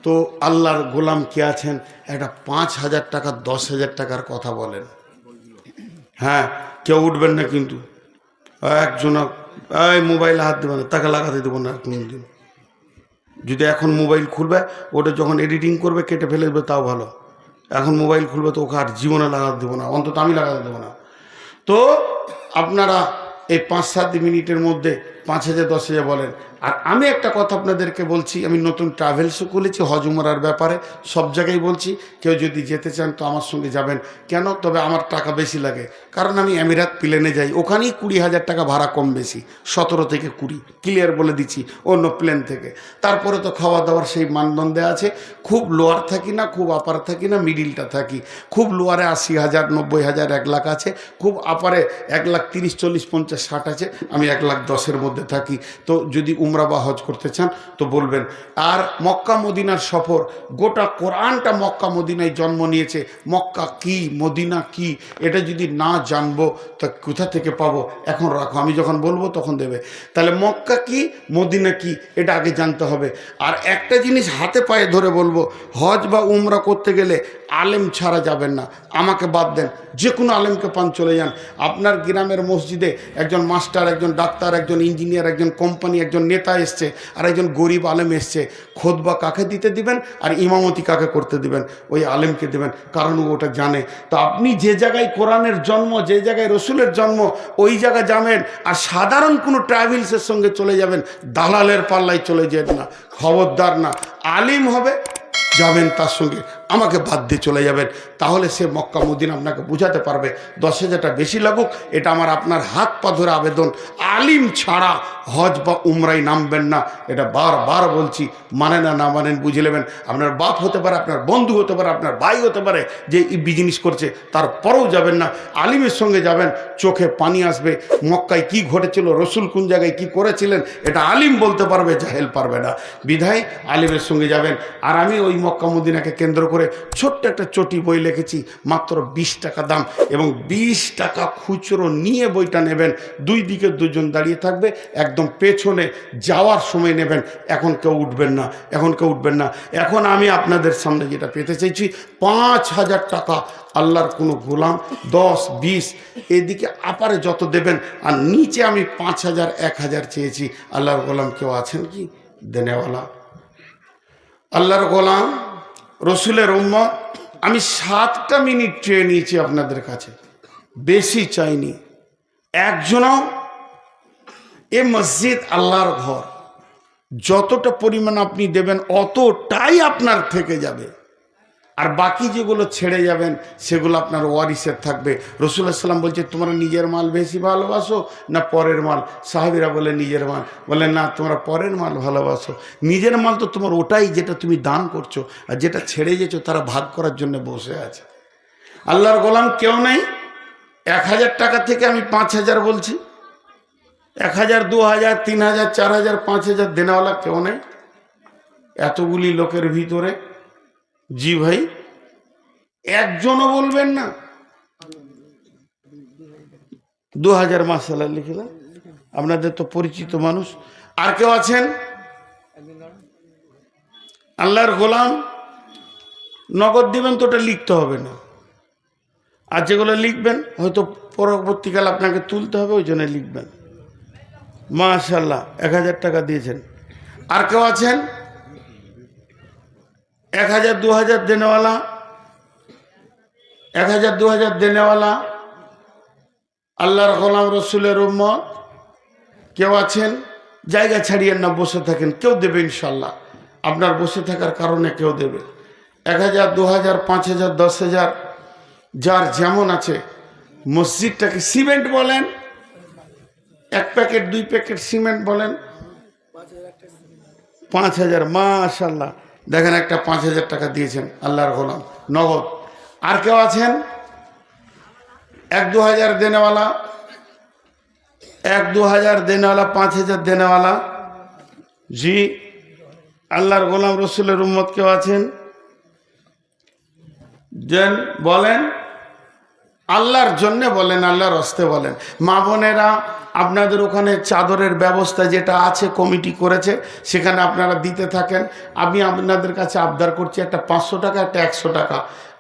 S1: তো আল্লাহর গোলাম কে আছেন, একটা 5,000 টাকা 10,000 টাকার কথা বলেন। কেউ উঠবেন না কিন্তু, একজন মোবাইলে হাত দেবেন না, তাকে লাগাতে দেবো না কোনোদিন। যদি এখন মোবাইল খুলবে, ওটা যখন এডিটিং করবে কেটে ফেলে দেবে তাও ভালো। এখন মোবাইল খুলবে তো ওকে আর জীবনে লাগাতে দেবো না, অন্তত আমি লাগাতে দেবো না। তো আপনারা এই 5-7 মিনিটের মধ্যে 5,000 10,000 বলেন। আর আমি একটা কথা আপনাদেরকে বলছি, আমি নতুন ট্রাভেলসও খুলেছি হজ উমরার ব্যাপারে, সব জায়গায় বলছি, কেউ যদি যেতে চান তো আমার সঙ্গে যাবেন। কেন? তবে আমার টাকা বেশি লাগে, কারণ আমি আমিরাত প্লেনে যাই, ওখানেই 20,000 টাকা ভাড়া কম বেশি, 17 থেকে 20, ক্লিয়ার বলে দিচ্ছি, অন্য প্লেন থেকে। তারপরে তো খাওয়া দাওয়ার সেই মানদণ্ডে আছে, খুব লোয়ার থাকি না, খুব আপার থাকি না, মিডিলটা থাকি। খুব লোয়ারে 80,000 90,000 1 লাখ আছে, খুব আপারে 1,30,000 40 50 60 আছে, আমি 1,10,000 মধ্যে থাকি। তো যদি উমরা বা হজ করতে চান তো বলবেন। আর মক্কা মদিনার সফর, গোটা কোরআনটা মক্কা মদিনায় জন্ম নিয়েছে। মক্কা কি মদিনা কি এটা যদি না জানবো তা কোথা থেকে পাবো? এখন রাখো, আমি যখন বলবো তখন দেবে। তাহলে মক্কা কি মদিনা কি এটা আগে জানতে হবে। আর একটা জিনিস হাতে পায়ে ধরে বলবো, হজ বা উমরা করতে গেলে আলেম ছাড়া যাবেন না। আমাকে বাদ দেন, যে কোনো আলেমকে পান, চলে যান। আপনার গ্রামের মসজিদে একজন মাস্টার, একজন ডাক্তার, একজন ইঞ্জিনিয়ার, একজন কোম্পানি, একজন নেতা এসছে, আর একজন গরিব আলেম এসছে। খুতবা কাকে দিতে দিবেন আর ইমামতি কাকে করতে দিবেন? ওই আলেমকে দেবেন, কারণ ও ওটা জানে। তো আপনি যে জায়গায় কোরআনের জন্ম, যে জায়গায় রসুলের জন্ম, ওই জায়গায় যাবেন। আর সাধারণ কোনো ট্রাভেলসের সঙ্গে চলে যাবেন, দালালের পাল্লায় চলে যেতেন না, খবরদার না। আলিম হবে, যাবেন তার সঙ্গে, আমাকে বাদ দিয়ে চলে যাবেন। তাহলে সে মক্কা মদিনা আপনাকে বুঝাতে পারবে। 10,000টা বেশি লাগুক, এটা আমার আপনার হাত পা ধরে আবেদন। আলিম ছাড়া হজ বা উমরাই নামবেন না, এটা বারবার বলছি। মানে না, না মানেন বুঝে নেবেন। আপনার বাপ হতে পারে, আপনার বন্ধু হতে পারে, আপনার ভাই হতে পারে, যে এই বিজনেস করছে, তারপরেও যাবেন না। আলিমের সঙ্গে যাবেন, চোখে পানি আসবে। মক্কায় কি ঘটেছিল, রসুল কোন জায়গায় কি করেছিলেন, এটা আলিম বলতে পারবে, জাহেল পারবে না। বিধায় আলিমের সঙ্গে যাবেন। আর আমি ওই মক্কা মদিনাকে কেন্দ্র করে ছোট্ট একটা চটি বই লিখেছি, মাত্র 20 টাকা দাম, এবং 20 টাকা খুচরো নিয়ে বইটা নেবেন। দুই দিকে দুজন দাঁড়িয়ে থাকবে, একদম পেছনে যাওয়ার সময় নেবেন। এখন কেউ উঠবেন না, এখন কেউ উঠবেন না। এখন আমি আপনাদের সামনে যেটা পেতে চাইছি, 5,000 টাকা আল্লাহর কোনো গোলাম, 10 20 এদিকে আপারে যত দেবেন, আর নিচে আমি 5,000 1,000 চেয়েছি। আল্লাহর গোলাম কেউ আছেন কি দেনেওয়ালা? আল্লাহর গোলাম, রসুলের উম্মত, আমি 7টা মিনিট চেয়ে নিয়েছি আপনাদের কাছে, বেশি চাইনি। একজনও, এ মসজিদ আল্লাহর ঘর, যতটা পরিমাণ আপনি দেবেন অতটাই আপনার থেকে যাবে। আর বাকি যেগুলো ছেড়ে যাবেন সেগুলো আপনার ওয়ারিসের থাকবে। রাসূলুল্লাহ সাল্লাল্লাহু আলাইহি ওয়াসাল্লাম বলছে, তোমরা নিজের মাল বেশি ভালোবাসো না পরের মাল? সাহাবীরা বলে নিজের মাল। বলে না, তোমরা পরের মাল ভালোবাসো। নিজের মাল তো তোমার ওটাই যেটা তুমি দান করছো, আর যেটা ছেড়ে যেছো তারা ভাগ করার জন্য বসে আছে। আল্লাহর গোলাম কেউ নেই। 1,000 টাকা থেকে আমি 5,000 বলছি। 1,000 2,000 3,000 4,000 5,000 দেনেওয়ালা কেউ নেই এতগুলি লোকের ভিতরে? জি ভাই, একজনও বলবেন না? 2,000 মাসাল্লাহ লিখিলাম, আপনাদের তো পরিচিত মানুষ। আর কেউ আছেন? আল্লাহর গোলাম, নগদ দিবেন তো ওটা লিখতে হবে না, আর যেগুলো লিখবেন হয়তো পরবর্তীকাল আপনাকে তুলতে হবে, ওই জন্য লিখবেন। মাশাল্লাহ, 1,000 টাকা দিয়েছেন। আর কেউ আছেন? 1,000 2,000 দেনেওয়ালা? 1,000 2,000 দেনেওয়ালা আল্লাহর গোলাম, রসুলের উম্মত কেউ আছেন? জায়গা ছাড়িয়েন না, বসে থাকেন, কেউ দেবে ইনশাল্লাহ। আপনার বসে থাকার কারণে কেউ দেবে। 1,000 2,000 5,000 10,000 যার যেমন আছে। মসজিদটাকে সিমেন্ট বলেন, 1 প্যাকেট 2 প্যাকেট সিমেন্ট বলেন, 5,000। মাশাল্লাহ, দেখেন একটা 5,000 টাকা দিয়েছেন আল্লাহর গোলাম নগদ। আর কেউ আছেন? 1 2,000 দেনেওয়ালা, 1 2,000 দেনেওয়ালা, 5,000 দেনেওয়ালা? জি, আল্লাহর গোলাম, রসুলের উম্মত কেউ আছেন? দেন বলেন, আল্লাহর জন্য বলেন, আল্লাহর হস্তে বলেন। মা বোনেরা, আপনাদের ওখানে চাদরের ব্যবস্থা যেটা আছে, কমিটি করেছে, সেখানে আপনারা দিতে থাকেন। আমি আপনাদের কাছে আবদার করছি, একটা 500 টাকা, একটা 100 টাকা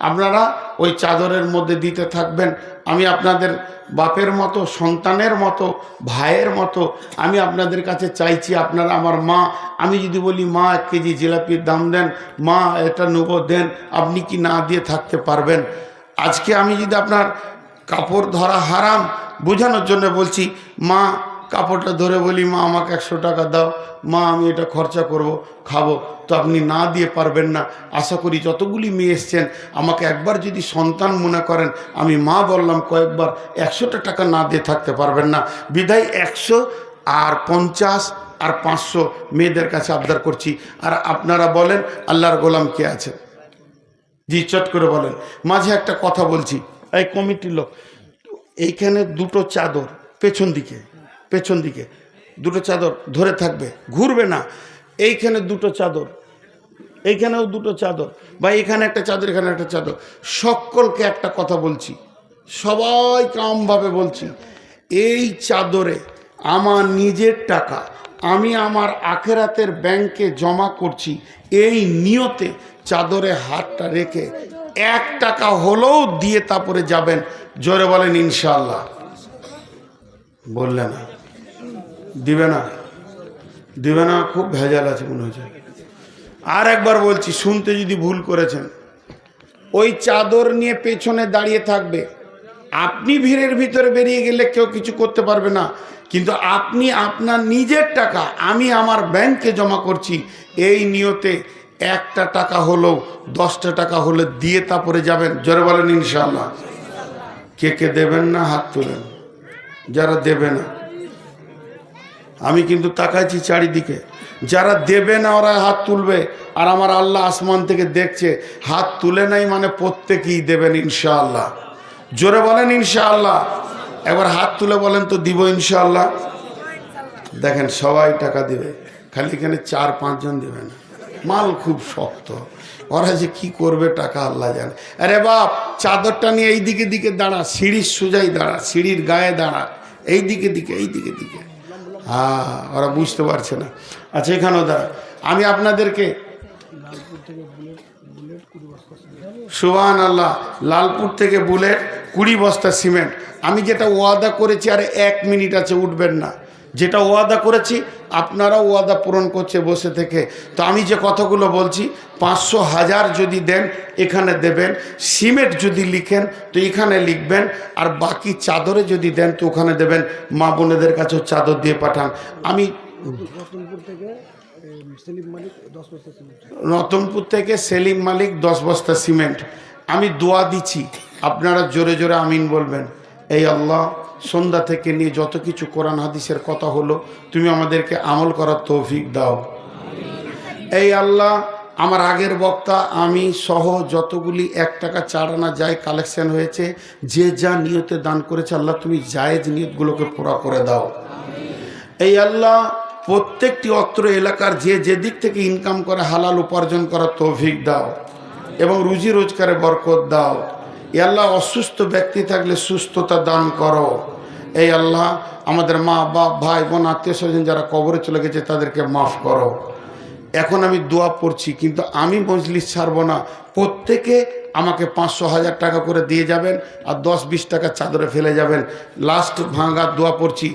S1: আপনারা ওই চাদরের মধ্যে দিতে থাকবেন। আমি আপনাদের বাপের মতো, সন্তানের মতো, ভাইয়ের মতো আমি আপনাদের কাছে চাইছি। আপনারা আমার মা, আমি যদি বলি মা 1 কেজি জিলাপির দাম দেন, মা এটা নেব দেন, আপনি কি না দিয়ে থাকতে পারবেন? আজকে আমি যদি আপনার কাপড় ধরা হারাম বোঝানোর জন্য বলছি, মা কাপড়টা ধরে বলি, মা আমাকে 100 টাকা দাও, মা আমি এটা খরচা করব, খাবো, তো আপনি না দিয়ে পারবেন না। আশা করি যতগুলি মেয়ে এসছেন আমাকে একবার যদি সন্তান মনে করেন, আমি মা বললাম কয়েকবার, 100টা টাকা না দিয়ে থাকতে পারবেন না। বিধায় 100 আর 50 আর 500 মেয়েদের কাছে আবদার করছি। আর আপনারা বলেন আল্লাহর গোলাম কে আছে? জি, চট করে বলেন। মাঝে একটা কথা বলছি, এই কমিটির লোক, এইখানে দুটো চাদর পেছন দিকে দুটো চাদর ধরে থাকবে, ঘুরবে না। এইখানে দুটো চাদর, এইখানেও দুটো চাদর, বা এখানে একটা চাদর, এখানে একটা চাদর। সকলকে একটা কথা বলছি, সবাইকে আমভাবে বলছি, এই চাদরে আমার নিজের টাকা আমি আমার আখেরাতের ব্যাংকে জমা করছি, এই নিয়তে চাদরে হাতটা রেখে 1 টাকা হলেও দিয়ে তারপরে যাবেন। জোরে বলেন ইনশাআল্লাহ। বললে না, দিবে না, খুব ভেজাল আছে মনে হচ্ছে। আর একবার বলছি, শুনতে যদি ভুল করেছেন, ওই চাদর নিয়ে পেছনে দাঁড়িয়ে থাকবে। আপনি ভিড়ের ভিতরে বেরিয়ে গেলে কেউ কিছু করতে পারবে না, কিন্তু আপনি আপনার নিজের টাকা আমি আমার ব্যাংকে জমা করছি, এই নিয়তে 1টা টাকা হলেও 10টা টাকা হলে দিয়ে তারপরে যাবেন। জোরে বলেন ইনশাআল্লাহ। কে দেবেন না হাত তোলেন, যারা দেবে না। আমি কিন্তু তাকাইছি চারিদিকে, যারা দেবে না ওরা হাত তুলবে, আর আমার আল্লাহ আসমান থেকে দেখছে, হাত তুলে নাই মানে প্রত্যেকেই দেবেন ইনশাআল্লাহ। জোরে বলেন ইনশাআল্লাহ। একবার হাত তুলে বলেন তো, দিব ইনশাআল্লাহ। দেখেন সবাই টাকা দিবে, খালি এখানে 4-5 জন দেবে না। মাল খুব শক্ত, ওরা যে কি করবে টাকা আল্লাহ জানে। আরে বাপ, চাদরটা নিয়ে এই দিকে দাঁড়া, সিঁড়ির সোজাই দাঁড়া, সিঁড়ির গায়ে দাঁড়া, এই দিকে হ্যাঁ, ওরা বুঝতে পারছে না। আচ্ছা, এখানেও দাঁড়া। আমি আপনাদেরকে সুবহানাল্লাহ, লালপুর থেকে বুলেট 20 বস্তা সিমেন্ট। আমি যেটা ওয়াদা করেছি, আর 1 মিনিট আছে, উঠবেন না। যেটা ওয়াদা করেছি আপনারা ওয়াদা পূরণ করছে বসে থেকে। তো আমি যে কথাগুলো বলছি, 500,000 যদি দেন এখানে দেবেন, সিমেন্ট যদি লিখেন তো এখানে লিখবেন, আর বাকি চাদরে যদি দেন তো ওখানে দেবেন। মা বোনেদের কাছেও চাদর দিয়ে পাঠান। আমি রতনপুর থেকে সেলিম মালিক 10 বস্তা সিমেন্ট। আমি দোয়া দিচ্ছি, আপনারা জোরে জোরে আমিন বলবেন। এই আল্লাহ, সন্ধ্যা থেকে নিয়ে যত কিছু কোরআন হাদিসের কথা হলো, তুমি আমাদেরকে আমল করার তৌফিক দাও। এই আল্লাহ, আমার আগের বক্তা আমি সহ যতগুলি 1 টাকা 4 আনা যায় কালেকশন হয়েছে, যে যা নিয়তে দান করেছে আল্লাহ তুমি জায়েজ নিয়তগুলোকে পুরা করে দাও। এই আল্লাহ, প্রত্যেকটি অত্র এলাকার যে যেদিক থেকে ইনকাম করে হালাল উপার্জন করার তৌফিক দাও এবং রুজি রোজগারে বরকত দাও। এই আল্লাহ, অসুস্থ ব্যক্তি থাকলে সুস্থতা দান করো। এই আল্লাহ, আমাদের মা বাপ ভাই বোন আত্মীয় স্বজন যারা কবরে চলে গেছে তাদেরকে মাফ করো। এখন আমি দোয়া পড়ছি, কিন্তু আমি মজলিস ছাড়বো না। প্রত্যেকে আমাকে 500,000 টাকা করে দিয়ে যাবেন, আর 10-20 টাকা চাদরে ফেলে যাবেন। লাস্ট ভাঙা দোয়া পড়ছি।